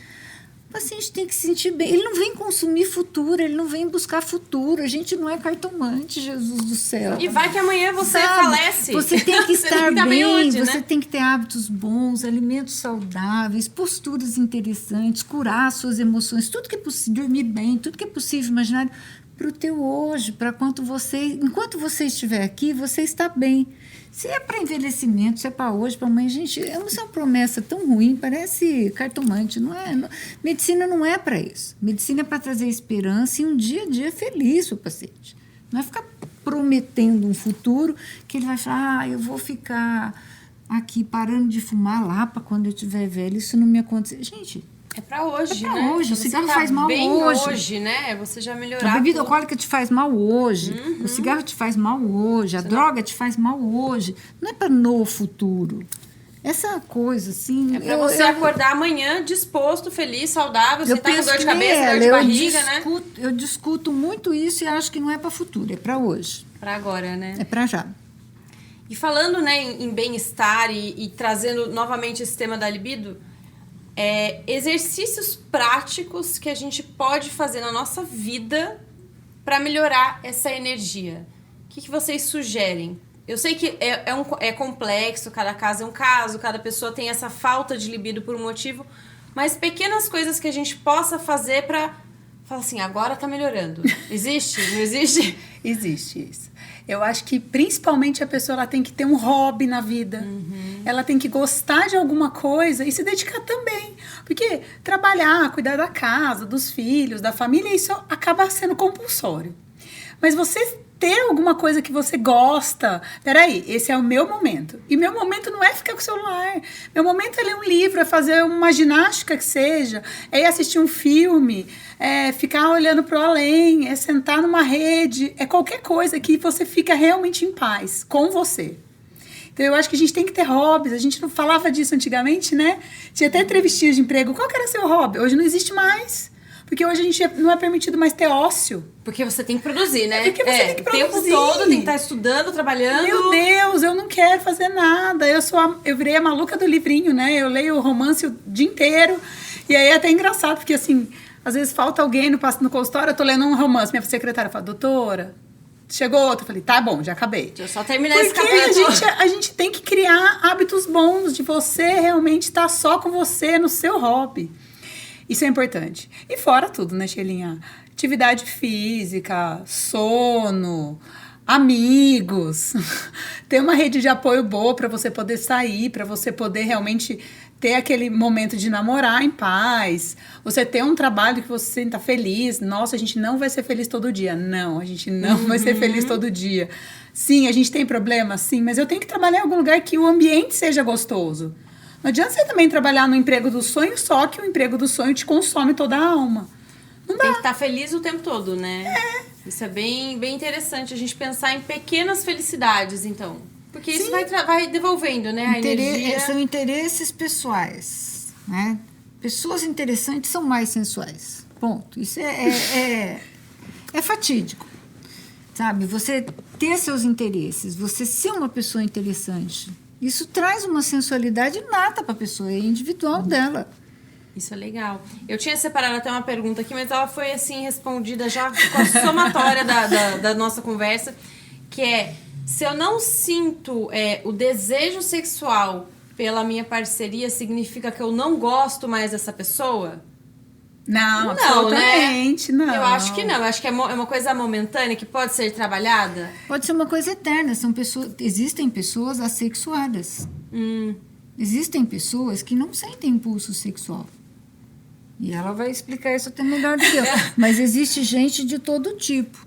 O paciente tem que se sentir bem. Ele não vem consumir futuro, ele não vem buscar futuro. A gente não é cartomante, Jesus do céu. E vai que amanhã você Sabe? falece. Você tem que Você estar tem que bem, hoje, você né? tem que ter hábitos bons, alimentos saudáveis, posturas interessantes, curar suas emoções, tudo que é possível, dormir bem, tudo que é possível imaginar para o teu hoje, para enquanto você estiver aqui, você está bem. Se é para envelhecimento, se é para hoje, para amanhã, gente, é uma promessa tão ruim, parece cartomante, não é? Medicina não é para isso. Medicina é para trazer esperança e um dia a dia feliz para o paciente. Não é ficar prometendo um futuro que ele vai falar, eu vou ficar aqui parando de fumar lá para quando eu estiver velho, isso não me acontecer. Gente, É pra hoje, É pra né? hoje, o Você cigarro tá faz mal bem hoje. né? Você já melhorar a bebida tudo. alcoólica te faz mal hoje, o cigarro te faz mal hoje, a droga te faz mal hoje. Não é para no futuro. Essa coisa, assim... É pra você acordar amanhã disposto, feliz, saudável, sem eu estar com penso dor de que cabeça, ela, dor de barriga, né? Eu discuto muito isso e acho que não é para futuro, é para hoje. Pra agora, né? É para já. E falando, né, em bem-estar e trazendo novamente esse tema da libido, exercícios práticos que a gente pode fazer na nossa vida para melhorar essa energia. O que vocês sugerem? Eu sei que é complexo, cada caso é um caso, cada pessoa tem essa falta de libido por um motivo, mas pequenas coisas que a gente possa fazer para falar assim, agora tá melhorando. Existe? Não existe? Existe isso. Eu acho que principalmente a pessoa ela tem que ter um hobby na vida. Ela tem que gostar de alguma coisa e se dedicar também. Porque trabalhar, cuidar da casa, dos filhos, da família, isso acaba sendo compulsório. Mas você ter alguma coisa que você gosta. Peraí, esse é o meu momento. E meu momento não é ficar com o celular. Meu momento é ler um livro, é fazer uma ginástica que seja, é ir assistir um filme, é ficar olhando para o além, é sentar numa rede, é qualquer coisa que você fica realmente em paz com você. Então, eu acho que a gente tem que ter hobbies. A gente não falava disso antigamente, né? Tinha até entrevistinhas de emprego. Qual que era seu hobby? Hoje não existe mais. Porque hoje a gente não é permitido mais ter ócio. Porque você tem que produzir, né? Porque você tem que produzir. O tempo todo tem que estar estudando, trabalhando. Meu Deus, eu não quero fazer nada. Eu virei a maluca do livrinho, né? Eu leio o romance o dia inteiro. E aí é até engraçado, porque assim, às vezes falta alguém no consultório, eu tô lendo um romance. Minha secretária fala, doutora, chegou outro. Eu falei, tá bom, já acabei. Deixa eu só terminar esse Porque capítulo. a gente tem que criar hábitos bons de você realmente estar só com você no seu hobby. Isso é importante. E fora tudo, né, Sheilinha? Atividade física, sono, amigos. Ter uma rede de apoio boa para você poder sair, para você poder realmente ter aquele momento de namorar em paz. Você ter um trabalho que você está feliz. Nossa, a gente não vai ser feliz todo dia. Não, a gente não vai ser feliz todo dia. Sim, a gente tem problema, sim, mas eu tenho que trabalhar em algum lugar que o ambiente seja gostoso. Não adianta você também trabalhar no emprego do sonho, só que o emprego do sonho te consome toda a alma. Não dá. Tem que estar feliz o tempo todo, né? Isso é bem, bem interessante, a gente pensar em pequenas felicidades, então. Porque isso vai devolvendo, né? A energia. São interesses pessoais, né? Pessoas interessantes são mais sensuais. Ponto. Isso é fatídico, sabe? Você ter seus interesses, você ser uma pessoa interessante, isso traz uma sensualidade nata para a pessoa, é individual dela. Isso é legal. Eu tinha separado até uma pergunta aqui, mas ela foi assim respondida já com a somatória da nossa conversa, que é: se eu não sinto o desejo sexual pela minha parceria, significa que eu não gosto mais dessa pessoa? Não, absolutamente, né? não. Eu acho que não. Eu acho que é uma coisa momentânea que pode ser trabalhada. Pode ser uma coisa eterna. Existem pessoas assexuadas. Existem pessoas que não sentem impulso sexual. E ela vai explicar isso até melhor do que eu. Mas existe gente de todo tipo.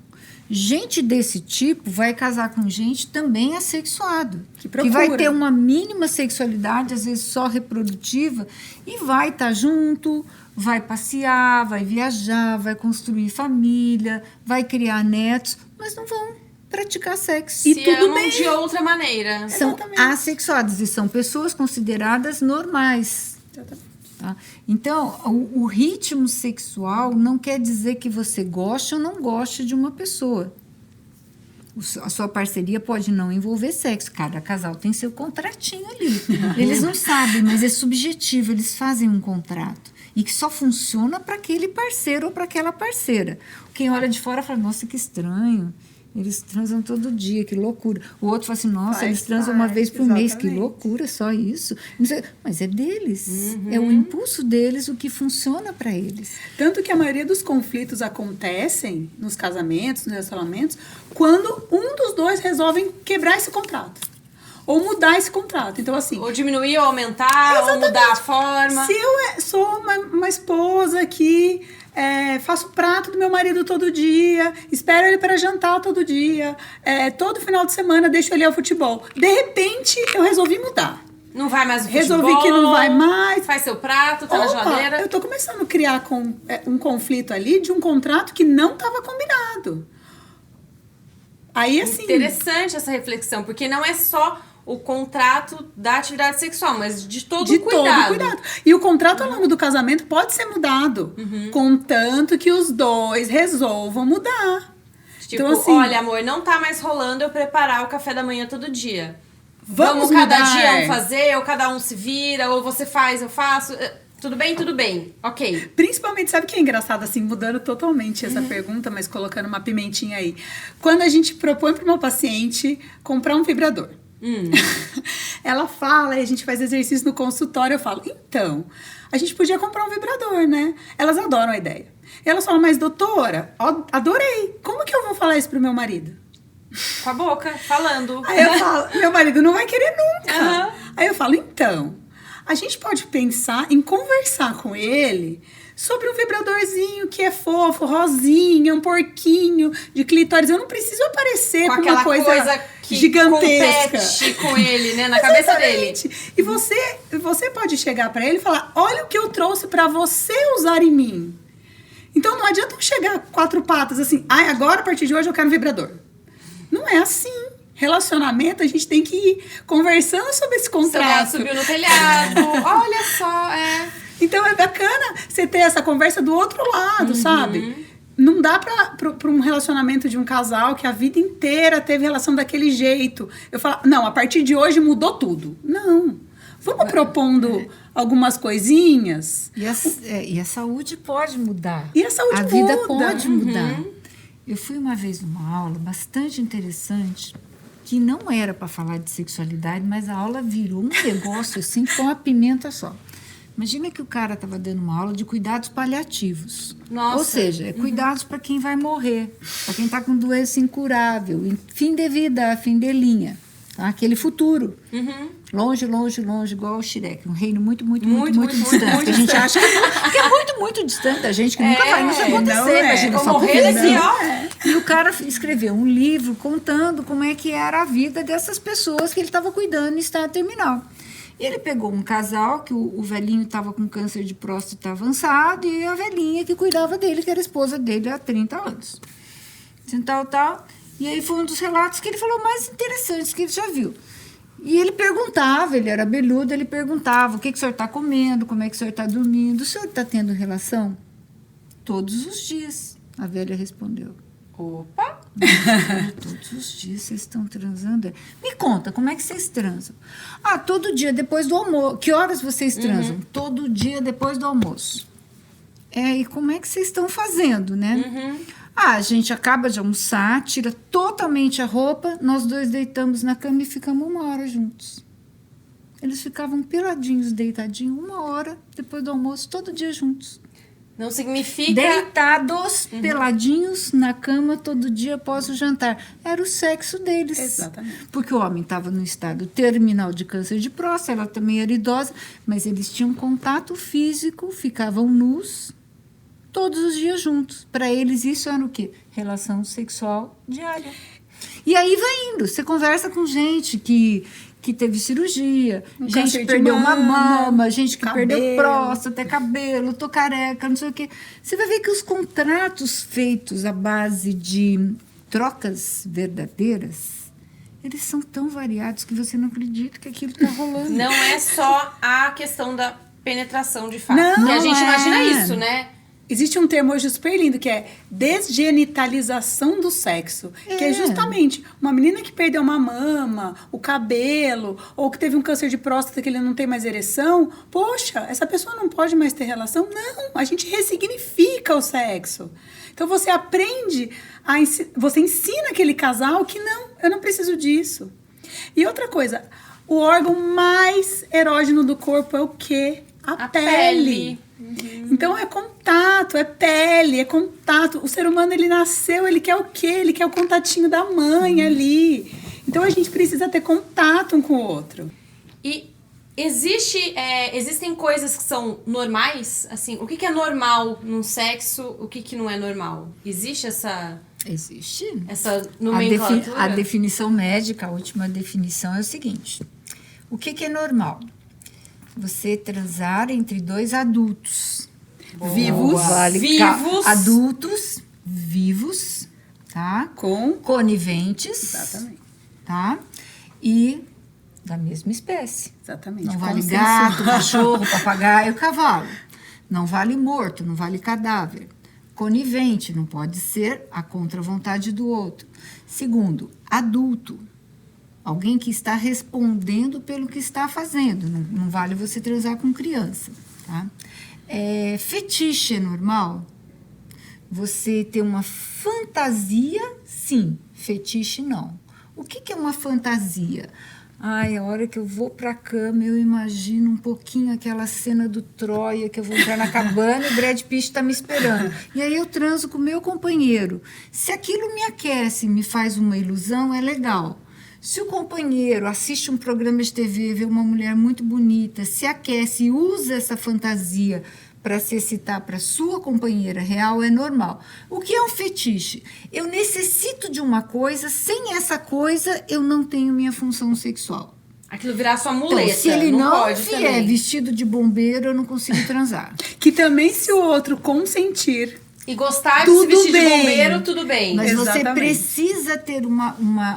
Gente desse tipo vai casar com gente também assexuado. Que vai ter uma mínima sexualidade, às vezes só reprodutiva, e vai estar junto, vai passear, vai viajar, vai construir família, vai criar netos, mas não vão praticar sexo. E tudo bem. De outra maneira. São assexuados e são pessoas consideradas normais. Exatamente. Tá? Então, o ritmo sexual não quer dizer que você goste ou não goste de uma pessoa. A sua parceria pode não envolver sexo. Cada casal tem seu contratinho ali. Eles não sabem, mas é subjetivo. Eles fazem um contrato. E que só funciona para aquele parceiro ou para aquela parceira. Quem olha de fora fala, nossa, que estranho. Eles transam todo dia, que loucura. O outro fala assim, nossa, eles transam uma vez por mês, que loucura, só isso. Mas é deles, é o impulso deles, o que funciona para eles. Tanto que a maioria dos conflitos acontecem nos casamentos, nos relacionamentos, quando um dos dois resolvem quebrar esse contrato. Ou mudar esse contrato. Então, assim... Ou diminuir, ou aumentar, ou mudar a forma. Se eu sou uma esposa que... faço o prato do meu marido todo dia, espero ele para jantar todo dia, todo final de semana deixo ele ao futebol. De repente, eu resolvi mudar. Não vai mais no futebol. Resolvi que não vai mais. Faz seu prato, tá na geladeira. Eu tô começando a criar um conflito ali de um contrato que não estava combinado. Aí, assim... Interessante essa reflexão, porque não é só o contrato da atividade sexual, mas de todo cuidado. E o contrato ao longo do casamento pode ser mudado, contanto que os dois resolvam mudar. Tipo, então, assim, olha, amor, não tá mais rolando eu preparar o café da manhã todo dia. Vamos cada mudar. dia um fazer, ou cada um se vira, ou você faz, eu faço. Tudo bem? Tudo bem. Ok. Principalmente, sabe o que é engraçado, assim, mudando totalmente essa pergunta, mas colocando uma pimentinha aí. Quando a gente propõe para uma paciente comprar um vibrador, ela fala, e a gente faz exercício no consultório, eu falo, então, a gente podia comprar um vibrador, né? Elas adoram a ideia. Elas falam, mas doutora, adorei, como que eu vou falar isso pro meu marido? Com a boca, falando. Aí eu falo, meu marido não vai querer nunca. Aí eu falo, então, a gente pode pensar em conversar com ele sobre um vibradorzinho que é fofo, rosinha, um porquinho de clitóris. Eu não preciso aparecer com aquela uma coisa que gigantesca. compete com ele, né? Na cabeça dele. E você pode chegar pra ele e falar, olha o que eu trouxe pra você usar em mim. Então não adianta eu chegar 4 patas assim, agora a partir de hoje eu quero um vibrador. Não é assim. Relacionamento, a gente tem que ir conversando sobre esse contrato. Subiu no telhado, olha só, Então é bacana você ter essa conversa do outro lado, sabe? Não dá pra um relacionamento de um casal que a vida inteira teve relação daquele jeito. Eu falo, não, a partir de hoje mudou tudo. Não. Vamos propondo algumas coisinhas. E a saúde pode mudar. E a saúde vida muda. pode mudar. Eu fui uma vez numa aula bastante interessante, que não era para falar de sexualidade, mas a aula virou um negócio assim com a pimenta só. Imagina que o cara estava dando uma aula de cuidados paliativos. Nossa. Ou seja, cuidados para quem vai morrer, para quem está com doença incurável, fim de vida, fim de linha. Tá? Aquele futuro. Longe, longe, longe, igual o Shrek. Um reino muito, muito, muito, muito distante. Que a gente acha que é muito, muito distante da gente, que nunca vai nos acontecer. Imagina, Vou só morrer daqui, ó. E o cara escreveu um livro contando como é que era a vida dessas pessoas que ele estava cuidando em estado terminal. Ele pegou um casal que o velhinho estava com câncer de próstata avançado e a velhinha que cuidava dele, que era a esposa dele há 30 anos. Assim, tal. E aí foi um dos relatos que ele falou mais interessantes que ele já viu. E ele perguntava, ele era beludo, ele perguntava o que o senhor está comendo, como é que o senhor está dormindo. O senhor está tendo relação? Todos os dias, a velha respondeu. Opa! Todos os dias vocês estão transando? Me conta, como é que vocês transam? Todo dia depois do almoço. Que horas vocês transam? Todo dia depois do almoço. E como é que vocês estão fazendo, né? A gente acaba de almoçar, tira totalmente a roupa, nós dois deitamos na cama e ficamos 1 hora juntos. Eles ficavam peladinhos, deitadinhos, 1 hora depois do almoço, todo dia juntos. Não significa... Deitados, peladinhos, na cama, todo dia após o jantar. Era o sexo deles. Exatamente. Porque o homem estava no estado terminal de câncer de próstata, ela também era idosa, mas eles tinham contato físico, ficavam nus, todos os dias juntos. Para eles, isso era o quê? Relação sexual diária. E aí vai indo. Você conversa com gente que teve cirurgia, gente que perdeu uma mama, gente que perdeu próstata, cabelo, tô careca, não sei o quê. Você vai ver que os contratos feitos à base de trocas verdadeiras, eles são tão variados que você não acredita que aquilo está rolando. Não é só a questão da penetração de fato. Não, que a gente imagina isso, né? Existe um termo hoje super lindo que é desgenitalização do sexo. Que é justamente uma menina que perdeu uma mama, o cabelo, ou que teve um câncer de próstata que ele não tem mais ereção. Poxa, essa pessoa não pode mais ter relação? Não, a gente ressignifica o sexo. Então você aprende, você ensina aquele casal que não, eu não preciso disso. E outra coisa, o órgão mais erógeno do corpo é o quê? A pele. Então é contato, é pele, é contato. O ser humano, ele nasceu, ele quer o quê? Ele quer o contatinho da mãe ali. Então a gente precisa ter contato um com o outro. E existem coisas que são normais? Assim, o que é normal num sexo, o que não é normal? Existe essa... Existe. Essa nomenclatura? A definição médica, a última definição é o seguinte. O que é normal? Você transar entre 2 adultos. Vivos. Vivos. Adultos, vivos, tá? Coniventes. Exatamente. Tá? E da mesma espécie. Exatamente. Não vale gato, cachorro, papagaio, cavalo. Não vale morto, não vale cadáver. Conivente, não pode ser a contra-vontade do outro. Segundo, adulto. Alguém que está respondendo pelo que está fazendo. Não vale você transar com criança, tá? Fetiche é normal? Você ter uma fantasia, sim. Fetiche, não. O que é uma fantasia? A hora que eu vou para a cama, eu imagino um pouquinho aquela cena do Troia, que eu vou entrar na cabana e o Brad Pitt está me esperando. E aí eu transo com o meu companheiro. Se aquilo me aquece, me faz uma ilusão, é legal. Se o companheiro assiste um programa de TV, vê uma mulher muito bonita, se aquece e usa essa fantasia para se excitar para sua companheira real é normal. O que é um fetiche? Eu necessito de uma coisa, sem essa coisa eu não tenho minha função sexual. Aquilo virar sua muleta. Então, se ele não pode vier também. vestido de bombeiro, eu não consigo transar. Que também, se o outro consentir, E gostar de Tudo se vestir bem. de bombeiro, tudo bem. Mas você Exatamente. precisa ter como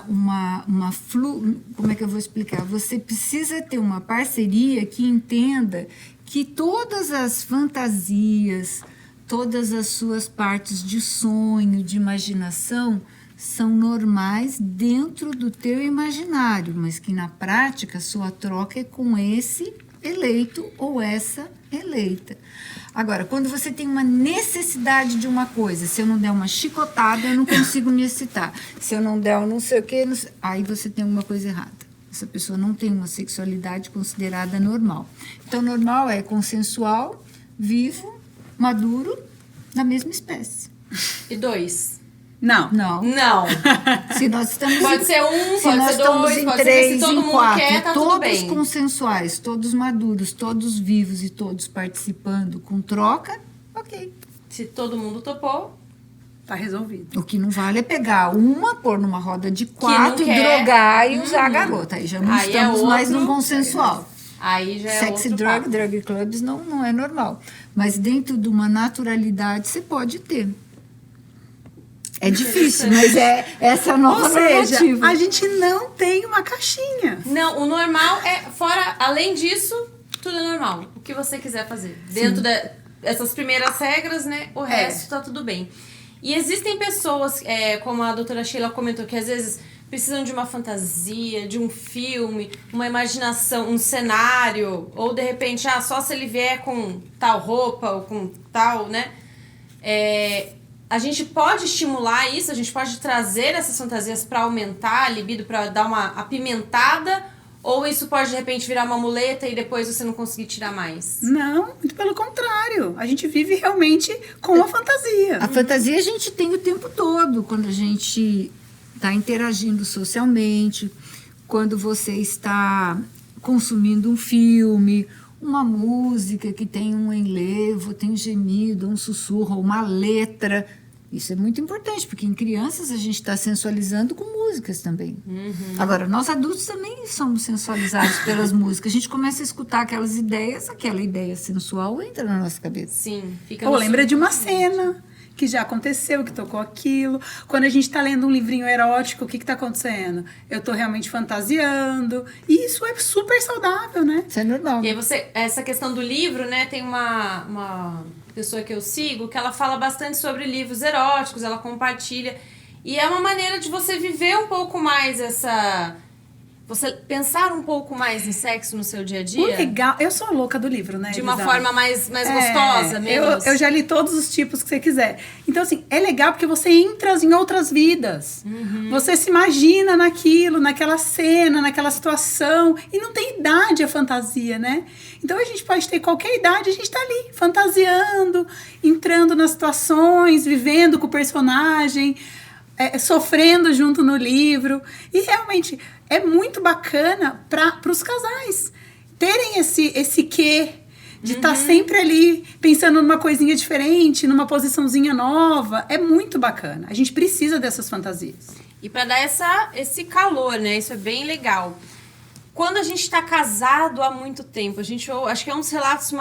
é que eu vou explicar? Você precisa ter uma parceria que entenda que todas as fantasias, todas as suas partes de sonho, de imaginação, são normais dentro do teu imaginário, mas que na prática sua troca é com esse eleito ou essa eleita. Agora, quando você tem uma necessidade de uma coisa, se eu não der uma chicotada, eu não consigo me excitar. Se eu não der um não sei o quê, aí você tem alguma coisa errada. Essa pessoa não tem uma sexualidade considerada normal. Então, normal é consensual, vivo, maduro, da mesma espécie. E 2? não. Não. Não. Se nós estamos Pode ser um, se pode nós ser estamos dois, em pode ser três, se todo em mundo quatro, quer, tá tudo todos bem. consensuais, todos maduros, todos vivos e todos participando com troca, ok. Se todo mundo topou, Tá resolvido. O que não vale é pegar uma, pôr numa roda de 4, quer. drogar e usar a garota. Aí já não Aí é estamos mais outro- no consensual. aí já é Sexy outro drug, papo. drug clubs não é normal. Mas dentro de uma naturalidade você pode ter. É difícil, mas essa é a nova Ou seja, normativa. a gente não tem uma caixinha. Não, o normal é fora, além disso, tudo é normal. O que você quiser fazer. Dentro dessas primeiras regras, né? O resto tá tudo bem. E existem pessoas, como a doutora Sheila comentou, que às vezes precisam de uma fantasia, de um filme, uma imaginação, um cenário, ou de repente, só se ele vier com tal roupa ou com tal, né? A gente pode estimular isso, a gente pode trazer essas fantasias para aumentar a libido, para dar uma apimentada, ou isso pode de repente virar uma muleta e depois você não conseguir tirar mais? Não, muito pelo contrário. A gente vive realmente com a fantasia. A fantasia a gente tem o tempo todo, quando a gente está interagindo socialmente, quando você está consumindo um filme, uma música que tem um enlevo, tem um gemido, um sussurro, uma letra. Isso é muito importante, porque em crianças a gente está sensualizando com músicas também. Agora, nós adultos também somos sensualizados pelas músicas. A gente começa a escutar aquelas ideias, aquela ideia sensual entra na nossa cabeça. Sim, fica Ou no lembra de uma subconsciente. cena que já aconteceu, que tocou aquilo. Quando a gente tá lendo um livrinho erótico, o que tá acontecendo? Eu tô realmente fantasiando. E isso é super saudável, né? Isso é normal. E aí essa questão do livro, né, tem uma pessoa que eu sigo que ela fala bastante sobre livros eróticos, ela compartilha. E é uma maneira de você viver um pouco mais você pensar um pouco mais em sexo no seu dia a O dia. legal, eu sou a louca do livro, né? De uma Elisa? forma mais gostosa, menos... Eu já li todos os tipos que você quiser. Então, assim, é legal porque você entra em outras vidas. Você se imagina naquilo, naquela cena, naquela situação. E não tem idade a fantasia, né? Então, a gente pode ter qualquer idade, a gente tá ali, fantasiando, entrando nas situações, vivendo com o personagem, sofrendo junto no livro. E, realmente, é muito bacana para os casais terem esse quê de estar sempre ali pensando numa coisinha diferente, numa posiçãozinha nova. É muito bacana. A gente precisa dessas fantasias. E pra dar esse calor, né? Isso é bem legal. Quando a gente tá casado há muito tempo, acho que é um dos relatos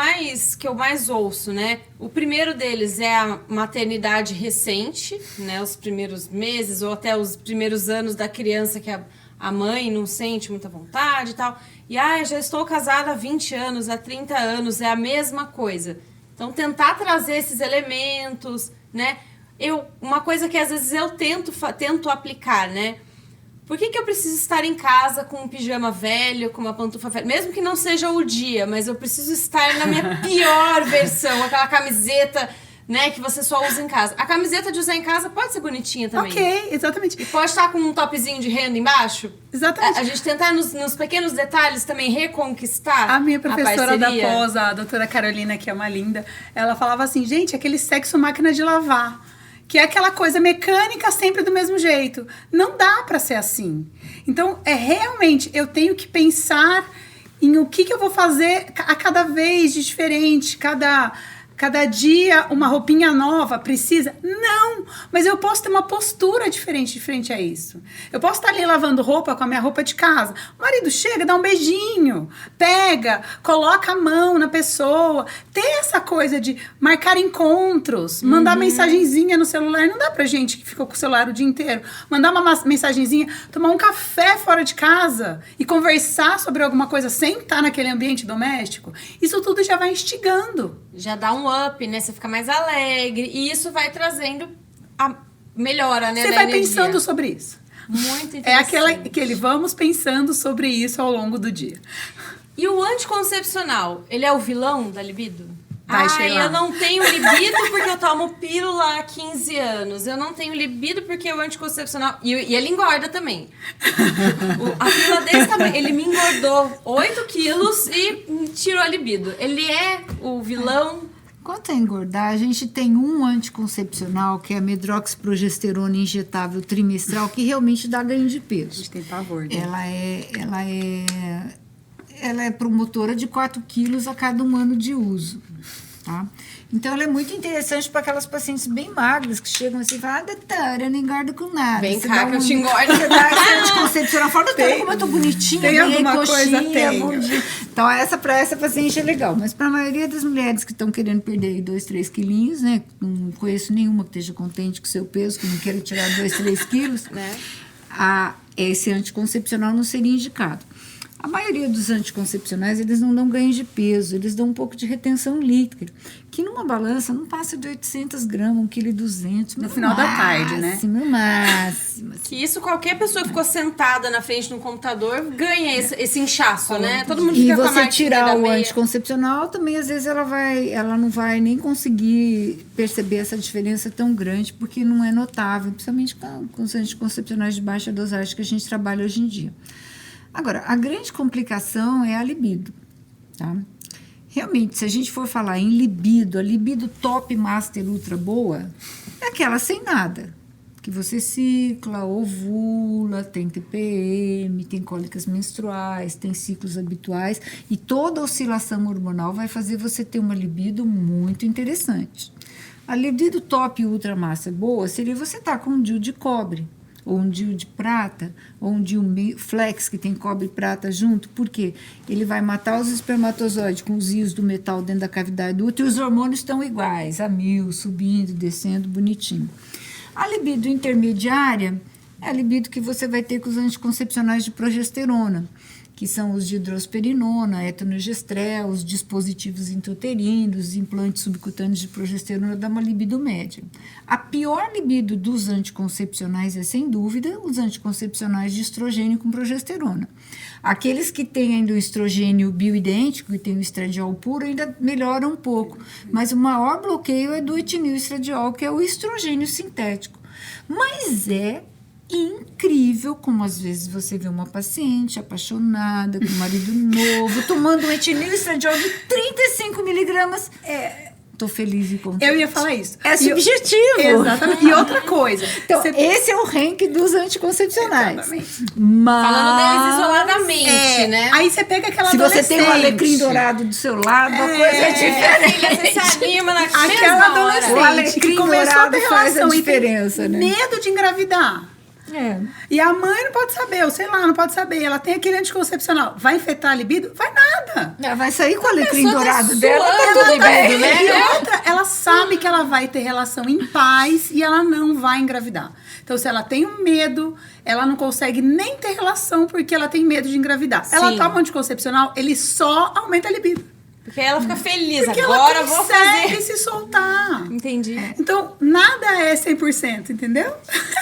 que eu mais ouço, né? O primeiro deles é a maternidade recente, né? Os primeiros meses ou até os primeiros anos da criança que a mãe não sente muita vontade e tal. E, já estou casada há 20 anos, há 30 anos, é a mesma coisa. Então, tentar trazer esses elementos, né? Uma coisa que às vezes eu tento aplicar, né? Por que eu preciso estar em casa com um pijama velho, com uma pantufa velha? Mesmo que não seja o dia, mas eu preciso estar na minha pior versão, aquela camiseta, né, que você só usa em casa. A camiseta de usar em casa pode ser bonitinha também. Ok, exatamente. E pode estar com um topzinho de renda embaixo. Exatamente. A gente tentar nos pequenos detalhes também reconquistar A minha professora da parceria. pós, a doutora Carolina, que é uma linda, ela falava assim, gente, aquele sexo máquina de lavar, que é aquela coisa mecânica sempre do mesmo jeito. Não dá pra ser assim. Então, realmente, eu tenho que pensar em o que eu vou fazer a cada vez de diferente, cada cada dia uma roupinha nova, precisa? Não, mas eu posso ter uma postura diferente de frente a isso. Eu posso estar ali lavando roupa com a minha roupa de casa. O marido chega, dá um beijinho, pega, coloca a mão na pessoa. Ter essa coisa de marcar encontros, mandar mensagenzinha no celular. Não dá pra gente que ficou com o celular o dia inteiro. Mandar uma mensagenzinha, tomar um café fora de casa e conversar sobre alguma coisa sem estar naquele ambiente doméstico. Isso tudo já vai instigando. Já dá um up, né? Você fica mais alegre. E isso vai trazendo a melhora, né? Você da vai energia. pensando sobre isso. Muito interessante. É aquele vamos pensando sobre isso ao longo do dia. E o anticoncepcional, ele é o vilão da libido? Vai, Ai, Sheila. eu não tenho libido porque eu tomo pílula há 15 anos. Eu não tenho libido porque o anticoncepcional... E ele engorda também. A pílula desse tamanho, ele me engordou 8 quilos e tirou a libido. Ele é o vilão... Quanto a engordar, a gente tem um anticoncepcional, que é a medroxiprogesterona injetável trimestral, que realmente dá ganho de A peso. gente tem pavor, né? Ela é promotora de 4 quilos a cada 1 ano de uso, tá? Então, ela é muito interessante para aquelas pacientes bem magras que chegam assim e falam, doutora, eu não engordo com nada. Vem Você cá dá que eu te engordo. Você dá esse anticoncepcional, fala, doutora, como eu tô bonitinha, tem ganhei alguma coxinha, coisa, tenho. bundinha. Então, para essa paciente é legal. Mas para a maioria das mulheres que estão querendo perder 2, 3 quilinhos, né? Não conheço nenhuma que esteja contente com o seu peso, que não queira tirar 2, 3 quilos, Né? Esse anticoncepcional não seria indicado. A maioria dos anticoncepcionais, eles não dão ganho de peso, eles dão um pouco de retenção líquida, que numa balança não passa de 800 gramas, 1,2 kg. No final da tarde, né? No máximo. Assim. Que isso qualquer pessoa que ficou sentada na frente de um computador ganha esse inchaço, né? Todo mundo E fica com a você marquinha tirar da o meia. anticoncepcional, também às vezes ela não vai nem conseguir perceber essa diferença tão grande, porque não é notável, principalmente com os anticoncepcionais de baixa dosagem que a gente trabalha hoje em dia. Agora, a grande complicação é a libido, tá? Realmente, se a gente for falar em libido, a libido top, master, ultra boa, é aquela sem nada. Que você cicla, ovula, tem TPM, tem cólicas menstruais, tem ciclos habituais. E toda oscilação hormonal vai fazer você ter uma libido muito interessante. A libido top, ultra master boa seria você estar com um DIU de cobre, ou um DIU de prata, ou um DIU flex que tem cobre e prata junto, porque ele vai matar os espermatozoides com os íons do metal dentro da cavidade do útero e os hormônios estão iguais, a 1000, subindo, descendo, bonitinho. A libido intermediária é a libido que você vai ter com os anticoncepcionais de progesterona, que são os de hidrosperinona, etonogestrel, os dispositivos intrauterinos, os implantes subcutâneos de progesterona, dá uma libido média. A pior libido dos anticoncepcionais é, sem dúvida, os anticoncepcionais de estrogênio com progesterona. Aqueles que têm ainda o estrogênio bioidêntico, que tem o estradiol puro, ainda melhoram um pouco. Mas o maior bloqueio é do etinilestradiol, que é o estrogênio sintético. Mas é incrível como às vezes você vê uma paciente apaixonada, com um marido novo, tomando um etinilestradiol de 35 miligramas. Tô feliz e contente. Eu ia falar isso. É subjetivo. Exatamente. E outra coisa. Então, esse é o ranking dos anticoncepcionais. Exatamente. Mas... Falando deles isoladamente, né? Aí você pega aquela se adolescente. você tem um alecrim dourado do seu lado, a coisa é diferente. Filha, você se anima na Aquela mesma hora. adolescente O alecrim que começou a dourado ter faz a relação e tem diferença, né? medo de engravidar. É. E a mãe não pode saber, ou sei lá, não pode saber. Ela tem aquele anticoncepcional. Vai infectar a libido? Vai nada. Ela vai sair com o alecrim pessoa tá dourado dela, tá suando tudo de bem. medo, né? E outra, ela sabe que ela vai ter relação em paz e ela não vai engravidar. Então, se ela tem um medo, ela não consegue nem ter relação porque ela tem medo de engravidar. Ela Sim. toma um anticoncepcional, ele só aumenta a libido. Porque ela fica feliz. Porque Agora ela eu vou consegue fazer. se soltar. Entendi. Então, nada é 100%, entendeu?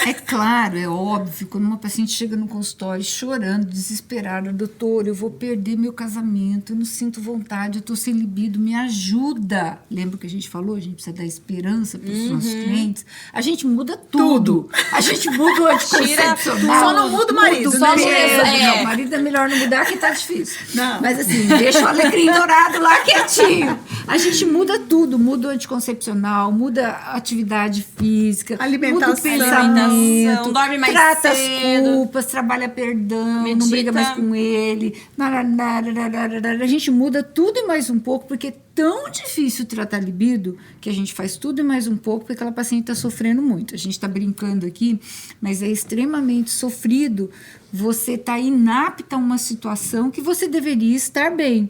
É claro, é óbvio, quando uma paciente chega no consultório chorando, desesperada, doutor, eu vou perder meu casamento, eu não sinto vontade, eu tô sem libido, me ajuda. Lembra que a gente falou? A gente precisa dar esperança para os nossos clientes. A gente muda tudo. A gente muda o anticoncepcional. Só não muda o marido, muda né? peso. É. Não, o marido é melhor não mudar que tá difícil. Não. Mas assim, deixa o alecrim dourado lá quietinho. A gente muda tudo, muda o anticoncepcional, muda a atividade física, Alimentação. muda o pensamento, Dorme mais trata cedo. as culpas, trabalha perdão, não Medita. briga mais com ele. A gente muda tudo e mais um pouco, porque tão difícil tratar libido que a gente faz tudo e mais um pouco porque aquela paciente está sofrendo muito. A gente está brincando aqui, mas é extremamente sofrido você tá inapta a uma situação que você deveria estar bem.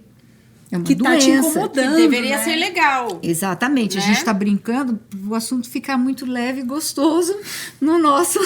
É uma que doença. Tá te incomodando, que deveria né? ser legal. Exatamente. Né? A gente está brincando o assunto ficar muito leve e gostoso no nosso,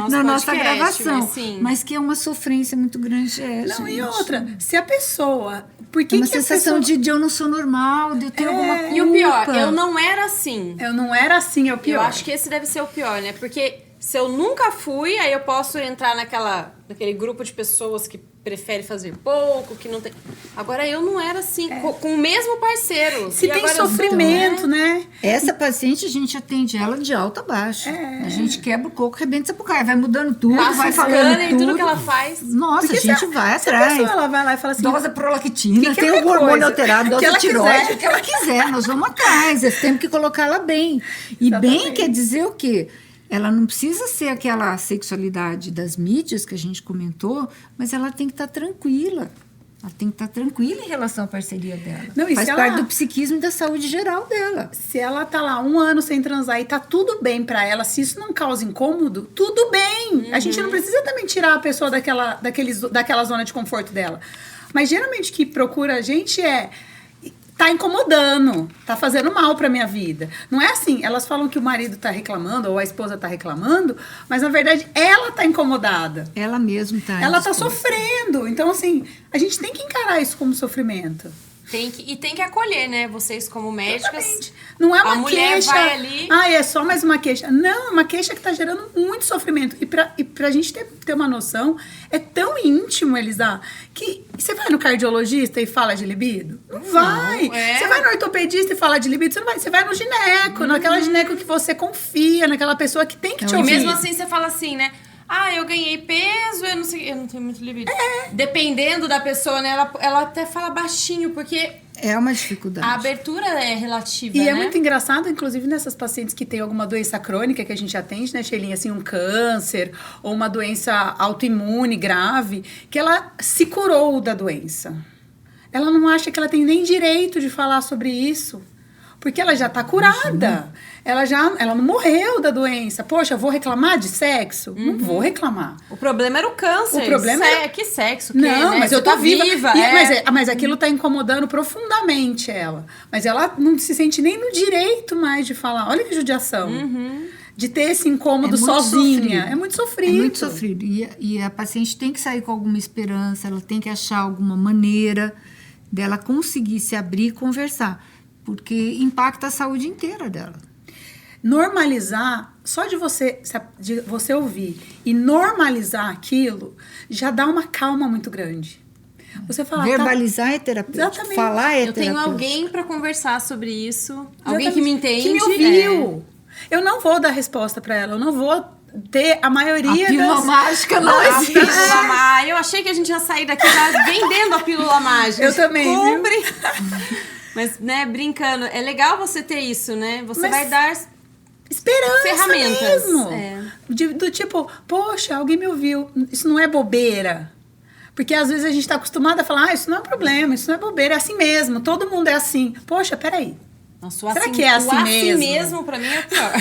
na nossa gravação. Mas que é uma sofrência muito grande. Não, gente. E outra, se a pessoa... Por que é uma que sensação a pessoa... de eu não sou normal, de eu ter alguma culpa. E o pior, eu não era assim. Eu não era assim, é o pior. Eu acho que esse deve ser o pior, né? Porque se eu nunca fui, aí eu posso entrar naquele grupo de pessoas que prefere fazer pouco, que não tem... Agora, eu não era assim, com o mesmo parceiro. Se tem sofrimento, né? Essa paciente, a gente atende ela de alto a baixo. A gente quebra o coco, arrebenta essa pucaia, vai mudando tudo, vai falando tudo. Tudo que ela faz. Nossa, porque a gente vai atrás. Se a pessoa ela vai lá e fala assim... Dose prolactina, tem o hormônio alterado, dose tiroide, o que ela quiser. Nós vamos atrás, temos que colocar ela bem. E exatamente. Bem quer dizer o quê? Ela não precisa ser aquela sexualidade das mídias que a gente comentou, mas ela tem que estar tranquila. Ela tem que estar tranquila em relação à parceria dela. Não, faz parte do psiquismo e da saúde geral dela. Se ela tá lá 1 ano sem transar e tá tudo bem pra ela, se isso não causa incômodo, tudo bem. A gente não precisa também tirar a pessoa daquela zona de conforto dela. Mas geralmente o que procura a gente tá incomodando, tá fazendo mal pra minha vida. Não é assim, elas falam que o marido tá reclamando ou a esposa tá reclamando, mas na verdade ela tá incomodada. Ela mesma tá. Ela tá sofrendo. Então assim, a gente tem que encarar isso como sofrimento. Tem que acolher, né? Vocês como médicas. Exatamente. Não é uma a mulher queixa. Vai ali... é só mais uma queixa. Não, é uma queixa que tá gerando muito sofrimento. E pra gente ter uma noção, é tão íntimo, Elisa, que você vai no cardiologista e fala de libido? Não vai. Você vai no ortopedista e fala de libido? Você não vai. Você vai no gineco, naquela gineco que você confia, naquela pessoa que tem que te ouvir. E mesmo assim, você fala assim, né? Eu ganhei peso, eu não tenho muito libido. Dependendo da pessoa, né? Ela até fala baixinho, porque... É uma dificuldade. A abertura é relativa, e né? é muito engraçado, inclusive, nessas pacientes que têm alguma doença crônica que a gente atende, né, Sheilinha? Assim, um câncer ou uma doença autoimune grave, que ela se curou da doença. Ela não acha que ela tem nem direito de falar sobre isso. Porque ela já tá curada. Ela não morreu da doença. Poxa, eu vou reclamar de sexo? Não vou reclamar. O problema era o câncer. O problema é... Que sexo? Não, né? mas você eu tô tá viva. Mas aquilo tá incomodando profundamente ela. Mas ela não se sente nem no direito mais de falar. Olha que judiação. De ter esse incômodo sozinha. É muito sofrido. É muito sofrido. E a paciente tem que sair com alguma esperança, ela tem que achar alguma maneira dela conseguir se abrir e conversar. Porque impacta a saúde inteira dela. Normalizar, só de você ouvir e normalizar aquilo, já dá uma calma muito grande. Você fala, verbalizar é terapêutico. Exatamente. Falar é terapêutico. Eu tenho alguém para conversar sobre isso. Alguém que me entende. Que me ouviu. Eu não vou dar resposta para ela. Eu não vou ter a maioria das... A pílula mágica não existe. Eu achei que a gente ia sair daqui já vendendo a pílula mágica. Eu também, Compre. Mas, né, brincando, é legal você ter isso, né? Você vai dar esperança ferramentas mesmo. Do tipo, poxa, alguém me ouviu. Isso não é bobeira. Porque às vezes a gente tá acostumado a falar, isso não é problema, isso não é bobeira, é assim mesmo, todo mundo é assim. Poxa, peraí. Nossa, será que é assim mesmo? Assim mesmo, pra mim, é pior.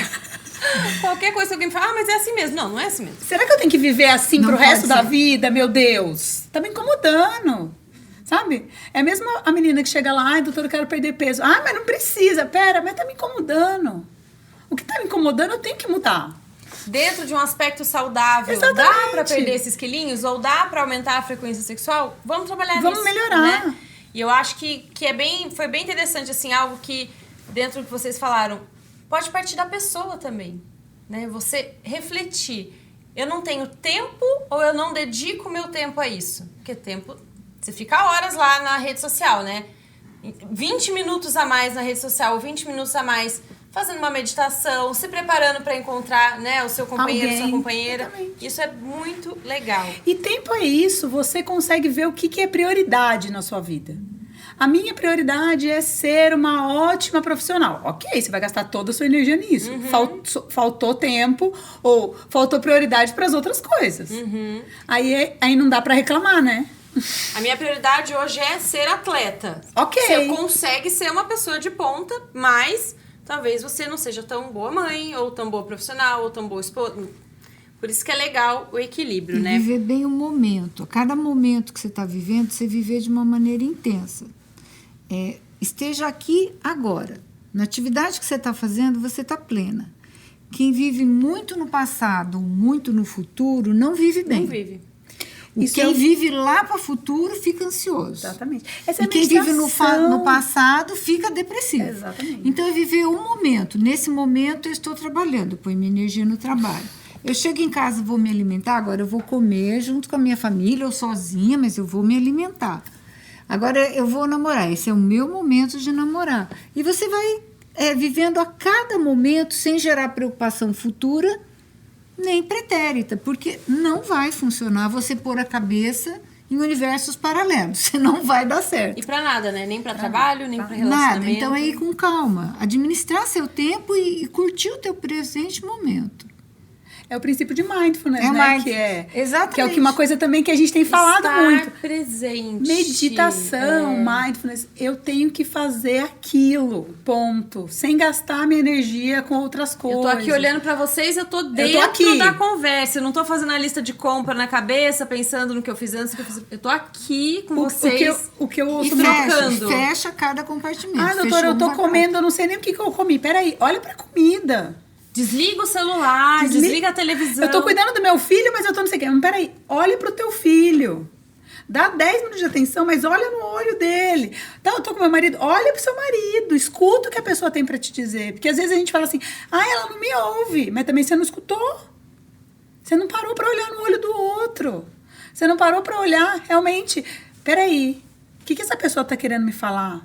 Qualquer coisa que alguém me fala, mas é assim mesmo. Não é assim mesmo. Será que eu tenho que viver assim pro resto da vida, meu Deus? Tá me incomodando. Sabe? É mesmo a menina que chega lá, doutora, eu quero perder peso. Mas não precisa. Pera, mas tá me incomodando. O que tá me incomodando, eu tenho que mudar. Dentro de um aspecto saudável, exatamente. Dá pra perder esses quilinhos? Ou dá pra aumentar a frequência sexual? Vamos trabalhar nisso. Vamos melhorar. Né? E eu acho que foi bem interessante, assim, algo que, dentro do que vocês falaram, pode partir da pessoa também. Né? Você refletir. Eu não tenho tempo ou eu não dedico meu tempo a isso? Porque tempo... Você fica horas lá na rede social, né? 20 minutos a mais na rede social, 20 minutos a mais fazendo uma meditação, se preparando para encontrar, né, o seu companheiro, sua companheira. Exatamente. Isso é muito legal. E tempo é isso, você consegue ver o que é prioridade na sua vida. A minha prioridade é ser uma ótima profissional. Ok, você vai gastar toda a sua energia nisso. Faltou tempo ou faltou prioridade para as outras coisas. Aí não dá para reclamar, né? A minha prioridade hoje é ser atleta. Ok. Você consegue ser uma pessoa de ponta, mas talvez você não seja tão boa mãe, ou tão boa profissional, ou tão boa esposa. Por isso que é legal o equilíbrio, E né? viver bem o momento. A cada momento que você está vivendo, você viver de uma maneira intensa. Esteja aqui agora. Na atividade que você está fazendo, você está plena. Quem vive muito no passado, muito no futuro, não vive bem. Não vive. Quem vive lá para o futuro fica ansioso. Exatamente. Essa é E a quem vive no meditação. passado fica depressivo. Exatamente. Então, é viver um momento. Nesse momento, eu estou trabalhando, põe minha energia no trabalho. Eu chego em casa, vou me alimentar, agora eu vou comer junto com a minha família ou sozinha, mas eu vou me alimentar. Agora eu vou namorar, esse é o meu momento de namorar. E você vai vivendo a cada momento sem gerar preocupação futura, nem pretérita, porque não vai funcionar você pôr a cabeça em universos paralelos, você não vai dar certo. E pra nada, né? Nem pra trabalho, nem pra Nada, relacionamento. então é ir com calma, administrar seu tempo e curtir o teu presente momento. É o princípio de mindfulness, É né? mindfulness. Que Exatamente. é uma coisa também que a gente tem falado Estar muito. presente. Meditação, mindfulness, eu tenho que fazer aquilo, ponto. Sem gastar minha energia com outras coisas. Eu tô aqui olhando pra vocês, eu tô dentro aqui. da conversa. Eu não tô fazendo a lista de compra na cabeça, pensando no que eu fiz antes, eu tô aqui com vocês. O que eu e ouço trocando. Fecha cada compartimento. Ah, doutora, Fechou eu tô um, vai comendo, eu não sei nem o que eu comi. Peraí, olha pra comida. Desliga o celular, desliga a televisão. Eu tô cuidando do meu filho, mas eu tô não sei o quê. Mas peraí, olha pro teu filho. Dá 10 minutos de atenção, mas olha no olho dele. Tá, eu tô com meu marido, olha pro seu marido. Escuta o que a pessoa tem pra te dizer. Porque às vezes a gente fala assim, ela não me ouve. Mas também você não escutou. Você não parou pra olhar no olho do outro. Você não parou pra olhar, realmente. Peraí, o que essa pessoa tá querendo me falar?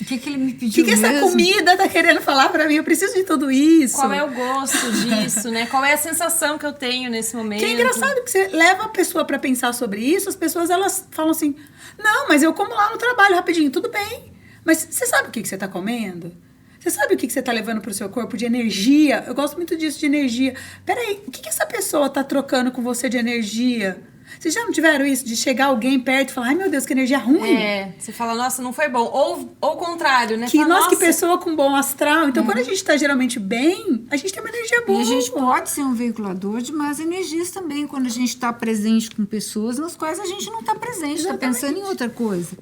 O que ele me O pediu que essa mesmo? comida tá querendo falar pra mim? Eu preciso de tudo isso. Qual é o gosto disso, né? Qual é a sensação que eu tenho nesse momento? Que é engraçado que você leva a pessoa pra pensar sobre isso, as pessoas elas falam assim, não, mas eu como lá no trabalho rapidinho, tudo bem. Mas você sabe o que você tá comendo? Você sabe o que você tá levando pro seu corpo de energia? Eu gosto muito disso, de energia. Peraí, o que essa pessoa tá trocando com você de energia? Vocês já não tiveram isso de chegar alguém perto e falar, ai meu Deus, que energia ruim? Você fala, nossa, não foi bom. Ou o contrário, né? Que, Fala, nossa, que nossa, pessoa com bom astral. Então, quando a gente tá geralmente bem, a gente tem uma energia boa. E a gente pode ser um veiculador de más energias também, quando a gente está presente com pessoas nas quais a gente não está presente, está pensando em outra coisa.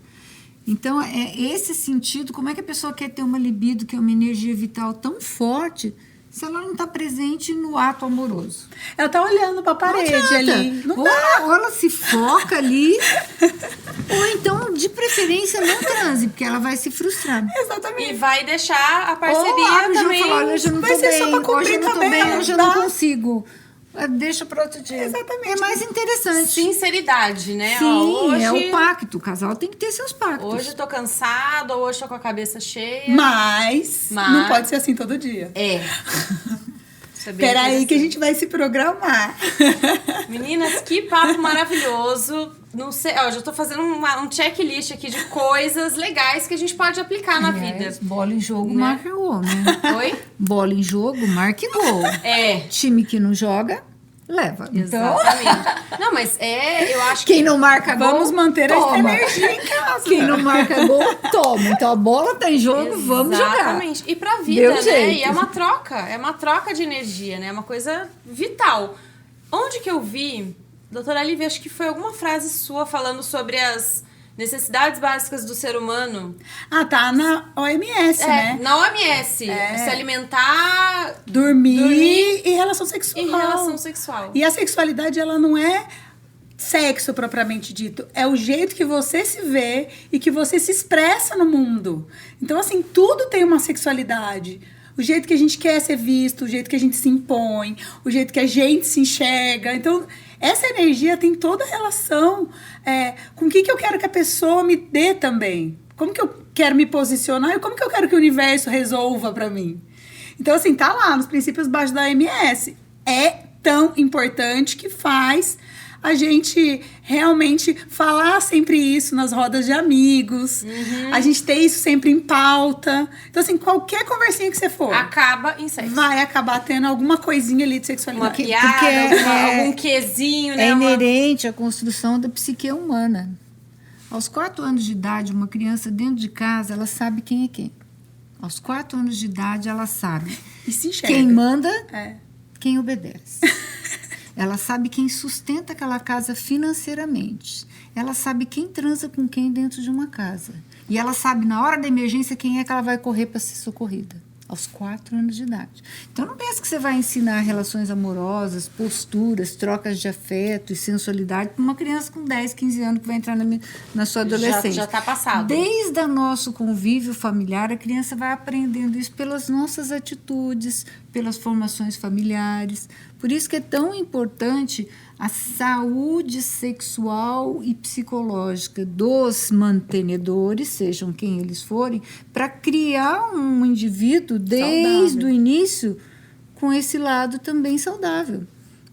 Então, é esse sentido, como é que a pessoa quer ter uma libido, que é uma energia vital tão forte, se ela não está presente no ato amoroso? Ela tá olhando pra parede ali. Não ou, dá. ou ela se foca ali, ou então, de preferência, não transe, porque ela vai se frustrar. Exatamente. E vai deixar a Ou parceria abre o jogo e também. fala, olha, hoje eu não Vai tô ser bem, só pra cumprir hoje eu não tô tabela, bem, hoje eu dá. não consigo. Deixa para outro dia. Exatamente. É mais interessante. Sinceridade, né? Sim, Ó, hoje, é o pacto. O casal tem que ter seus pactos. hoje eu tô cansado, ou hoje eu tô com a cabeça cheia. Mas não pode ser assim todo dia. Isso é bem Peraí que a interessante. gente vai se programar. Meninas, que papo maravilhoso. Não sei, ó, já tô fazendo um checklist aqui de coisas legais que a gente pode aplicar na vida. Bola em jogo, Né? marca gol, né? Oi? Bola em jogo, marca gol. Time que não joga, leva. Então, Exatamente. Não, mas eu acho que quem não marca gol, Vamos manter essa toma. energia em casa. Quem não marca gol, toma. Então a bola tá em jogo, vamos jogar. Exatamente. E pra vida, Deu né? jeito. E é uma troca de energia, né? É uma coisa vital. Onde que eu vi, doutora Lívia, acho que foi alguma frase sua falando sobre as necessidades básicas do ser humano. Tá na OMS, né? Na OMS. Se alimentar, Dormir e relação sexual. e relação sexual. E a sexualidade, ela não é sexo propriamente dito. É o jeito que você se vê e que você se expressa no mundo. Então, assim, tudo tem uma sexualidade. O jeito que a gente quer ser visto, o jeito que a gente se impõe, o jeito que a gente se enxerga. Então, essa energia tem toda a relação com o que eu quero que a pessoa me dê também. Como que eu quero me posicionar e como que eu quero que o universo resolva pra mim. Então, assim, tá lá nos princípios básicos da OMS. É tão importante que faz a gente realmente falar sempre isso nas rodas de amigos, a gente ter isso sempre em pauta. Então, assim, qualquer conversinha que você for, Acaba em sexo. vai acabar tendo alguma coisinha ali de Uma sexualidade. piada, algum quesinho, né? É inerente à construção da psique humana. Aos 4 anos de idade, uma criança dentro de casa, ela sabe quem é quem. Aos 4 anos de idade, ela sabe E se enxerga. quem manda, É. quem obedece. Ela sabe quem sustenta aquela casa financeiramente. Ela sabe quem transa com quem dentro de uma casa. E ela sabe, na hora da emergência, quem é que ela vai correr para ser socorrida. Aos 4 anos de idade. Então, não pense que você vai ensinar relações amorosas, posturas, trocas de afeto e sensualidade para uma criança com 10, 15 anos que vai entrar na sua adolescência. Já tá passado. Desde o nosso convívio familiar, a criança vai aprendendo isso pelas nossas atitudes, pelas formações familiares. Por isso que é tão importante a saúde sexual e psicológica dos mantenedores, sejam quem eles forem, para criar um indivíduo desde Saudável. o início com esse lado também saudável.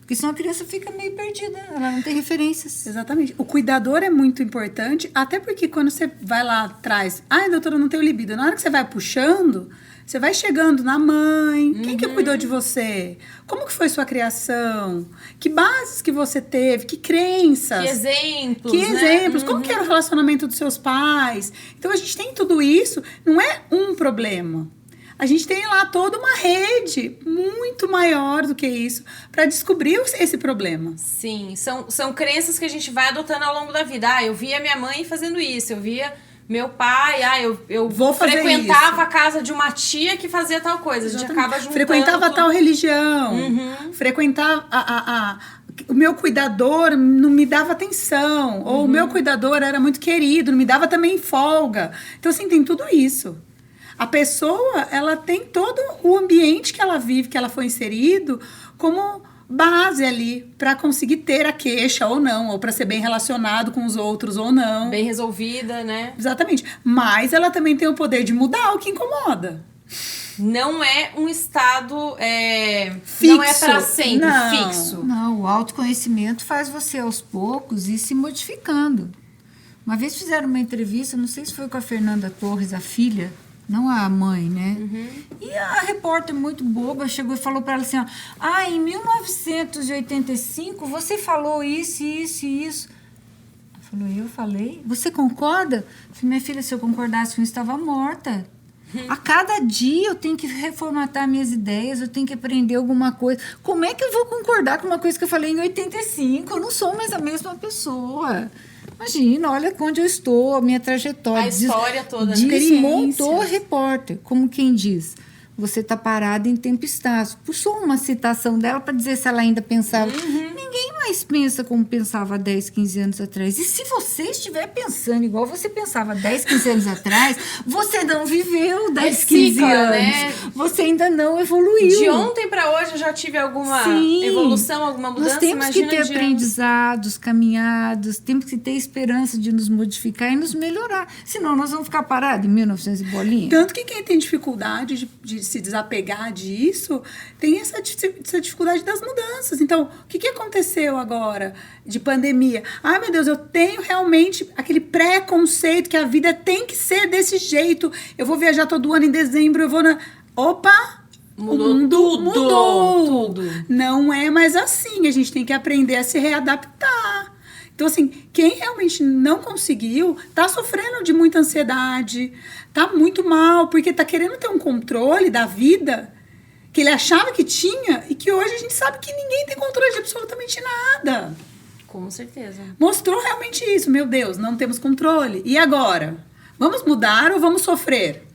Porque senão a criança fica meio perdida, ela não tem referências. Exatamente. O cuidador é muito importante, até porque quando você vai lá atrás, ai, doutora, não tenho libido. Na hora que você vai puxando, você vai chegando na mãe. Quem que cuidou de você? Como que foi sua criação? Que bases que você teve? Que crenças? Que exemplos, Que né? exemplos? Como que era o relacionamento dos seus pais? Então, a gente tem tudo isso. Não é um problema. A gente tem lá toda uma rede muito maior do que isso para descobrir esse problema. Sim, são crenças que a gente vai adotando ao longo da vida. Ah, eu via minha mãe fazendo isso, eu via meu pai, eu Vou fazer frequentava isso. a casa de uma tia que fazia tal coisa. A gente Exatamente. acaba juntando Frequentava tudo. tal religião. Frequentava o meu cuidador não me dava atenção. Ou o meu cuidador era muito querido, não me dava também folga. Então, assim, tem tudo isso. A pessoa, ela tem todo o ambiente que ela vive, que ela foi inserido, como base ali para conseguir ter a queixa ou não, ou para ser bem relacionado com os outros ou não. Bem resolvida, né? Exatamente. Mas ela também tem o poder de mudar o que incomoda. Não é um estado não é Fixo. para sempre, Não. fixo. Não, o autoconhecimento faz você aos poucos ir se modificando. Uma vez fizeram uma entrevista, não sei se foi com a Fernanda Torres, a filha, não a mãe, né? E a repórter muito boba chegou e falou para ela assim, ó, em 1985 você falou isso, isso e isso. Ela falou, eu falei? Você concorda? Eu falei, minha filha, se eu concordasse com isso, estava morta. A cada dia eu tenho que reformatar minhas ideias, eu tenho que aprender alguma coisa. Como é que eu vou concordar com uma coisa que eu falei em 85? Eu não sou mais a mesma pessoa. Imagina, olha onde eu estou, a minha trajetória. A história toda, né? Desmontou a repórter, como quem diz. Você está parada em tempo e espaço. Puxou uma citação dela para dizer se ela ainda pensava. Ninguém mais pensa como pensava há 10, 15 anos atrás. E se você estiver pensando igual você pensava há 10, 15 anos atrás, você não viveu 10, 15 cicla, anos. né? Você ainda não evoluiu. De ontem para hoje eu já tive alguma Sim. evolução, alguma mudança. Nós temos que Imagina ter de aprendizados, caminhados, temos que ter esperança de nos modificar e nos melhorar. Senão nós vamos ficar parados em 1900 e bolinha. Tanto que quem tem dificuldade de se desapegar disso, tem essa dificuldade das mudanças. Então, o que aconteceu agora de pandemia? Ai, meu Deus, eu tenho realmente aquele preconceito que a vida tem que ser desse jeito. Eu vou viajar todo ano em dezembro, eu vou na... Opa! Mudou o mundo tudo, mudou. tudo. Não é mais assim. A gente tem que aprender a se readaptar. Então, assim, quem realmente não conseguiu, tá sofrendo de muita ansiedade, tá muito mal, porque tá querendo ter um controle da vida que ele achava que tinha e que hoje a gente sabe que ninguém tem controle de absolutamente nada. Com certeza. Mostrou realmente isso. Meu Deus, não temos controle. E agora? Vamos mudar ou vamos sofrer?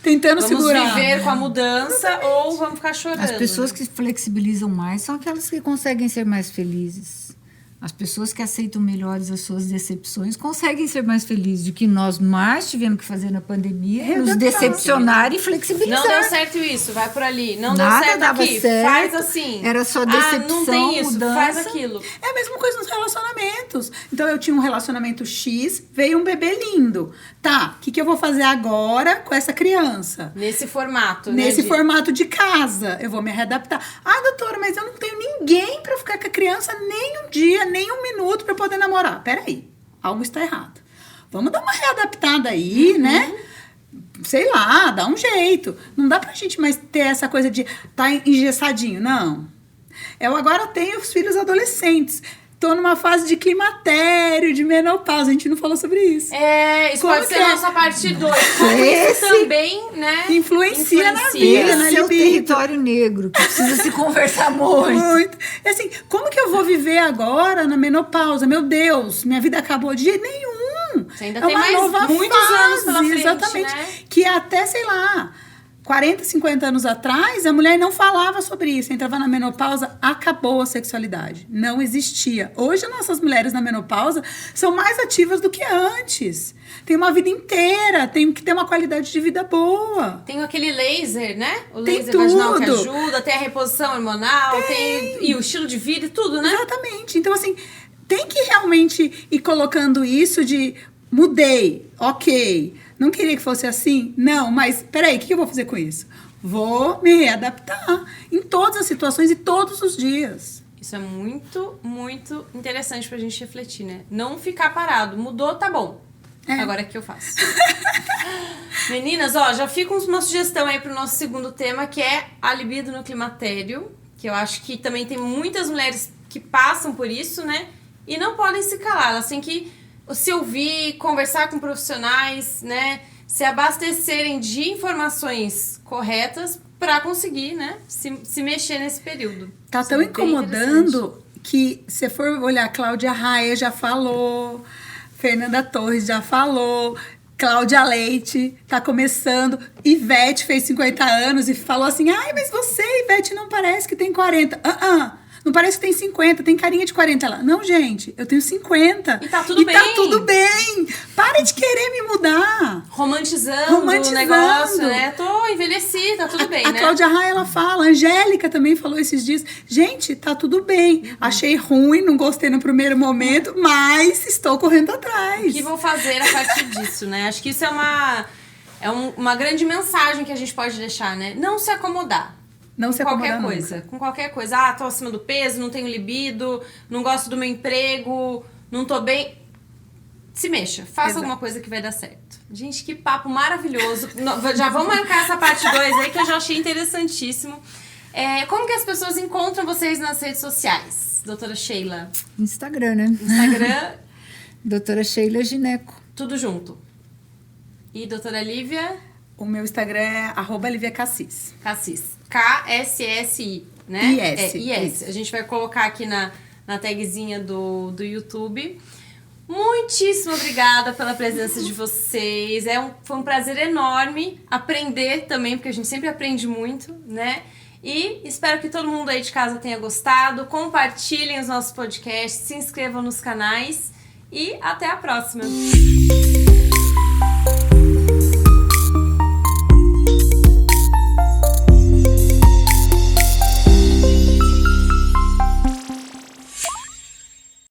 Tentando Vamos segurar. viver com a mudança ou vamos ficar chorando. As pessoas que flexibilizam mais são aquelas que conseguem ser mais felizes. As pessoas que aceitam melhores as suas decepções conseguem ser mais felizes. O que nós mais tivemos que fazer na pandemia é nos decepcionar e flexibilizar. Não deu certo isso, vai por ali. Não Nada deu certo dava aqui, certo, faz assim. era só decepção, não tem isso, mudança. faz aquilo. É a mesma coisa nos relacionamentos. Então, eu tinha um relacionamento X, veio um bebê lindo. Tá, o que eu vou fazer agora com essa criança? Nesse formato, Nesse né? formato de casa, eu vou me readaptar. Ah, doutora, mas eu não tenho ninguém pra ficar com a criança nem um dia, nem um minuto pra poder namorar. Peraí, algo está errado. Vamos dar uma readaptada aí, né? Sei lá, dá um jeito. Não dá pra gente mais ter essa coisa de tá engessadinho, não. Eu agora tenho os filhos adolescentes. Tô numa fase de climatério, de menopausa. A gente não falou sobre isso. Isso Como pode que ser é? a nossa parte 2. Como isso também, né? Influencia na vida, né? Esse é o libido. território negro, que precisa se conversar muito. Muito. E assim, como que eu vou viver agora na menopausa? Meu Deus, minha vida acabou de jeito nenhum. Você ainda é tem uma mais nova muitos fase, anos pela frente, exatamente. né? Que até, sei lá, 40, 50 anos atrás, a mulher não falava sobre isso. Entrava na menopausa, acabou a sexualidade. Não existia. Hoje, nossas mulheres na menopausa são mais ativas do que antes. Tem uma vida inteira, tem que ter uma qualidade de vida boa. Tem aquele laser, né? O Tem laser vaginal que tudo. ajuda, tem a reposição hormonal, e o estilo de vida e tudo, né? Exatamente. Então, assim, tem que realmente ir colocando isso de mudei, ok. Não queria que fosse assim? Não, mas peraí, o que eu vou fazer com isso? Vou me readaptar em todas as situações e todos os dias. Isso é muito, muito interessante pra gente refletir, né? Não ficar parado. Mudou, tá bom. Agora o que eu faço? Meninas, ó, já fica uma sugestão aí pro nosso segundo tema, que é a libido no climatério. Que eu acho que também tem muitas mulheres que passam por isso, né? E não podem se calar. Elas têm que se ouvir, conversar com profissionais, né? Se abastecerem de informações corretas para conseguir, né? Se mexer nesse período. Tá Isso tão é bem incomodando que, se for olhar, Cláudia Raia já falou, Fernanda Torres já falou, Cláudia Leite tá começando, Ivete fez 50 anos e falou assim, ai, mas você, Ivete, não parece que tem 40. Não parece que tem 50, tem carinha de 40. Ela, não, gente, eu tenho 50. E tá tudo bem. Tá tudo bem. Para de querer me mudar. Romantizando o negócio, né? Tô envelheci, tá tudo bem, A né? Cláudia Raia, ela fala, a Angélica também falou esses dias, gente, tá tudo bem. Achei ruim, não gostei no primeiro momento, mas estou correndo atrás. O que vou fazer a partir disso, né? Acho que isso é uma grande mensagem que a gente pode deixar, né? Não se acomodar. Não se acomodar nunca. Com qualquer coisa. Ah, tô acima do peso, não tenho libido, não gosto do meu emprego, não tô bem. Se mexa, faça Exato. alguma coisa que vai dar certo. Gente, que papo maravilhoso. Já vamos marcar essa parte 2 aí que eu já achei interessantíssimo. Como que as pessoas encontram vocês nas redes sociais, doutora Sheila? Instagram, né? Instagram, Doutora Sheila Gineco. tudo junto. E doutora Lívia O meu Instagram é @LiviaCassis. Cassis. KSSI, né? IS, IS. isso. A gente vai colocar aqui na tagzinha do YouTube. Muitíssimo obrigada pela presença de vocês. Foi um prazer enorme aprender também, porque a gente sempre aprende muito, né? E espero que todo mundo aí de casa tenha gostado. Compartilhem os nossos podcasts, se inscrevam nos canais e até a próxima.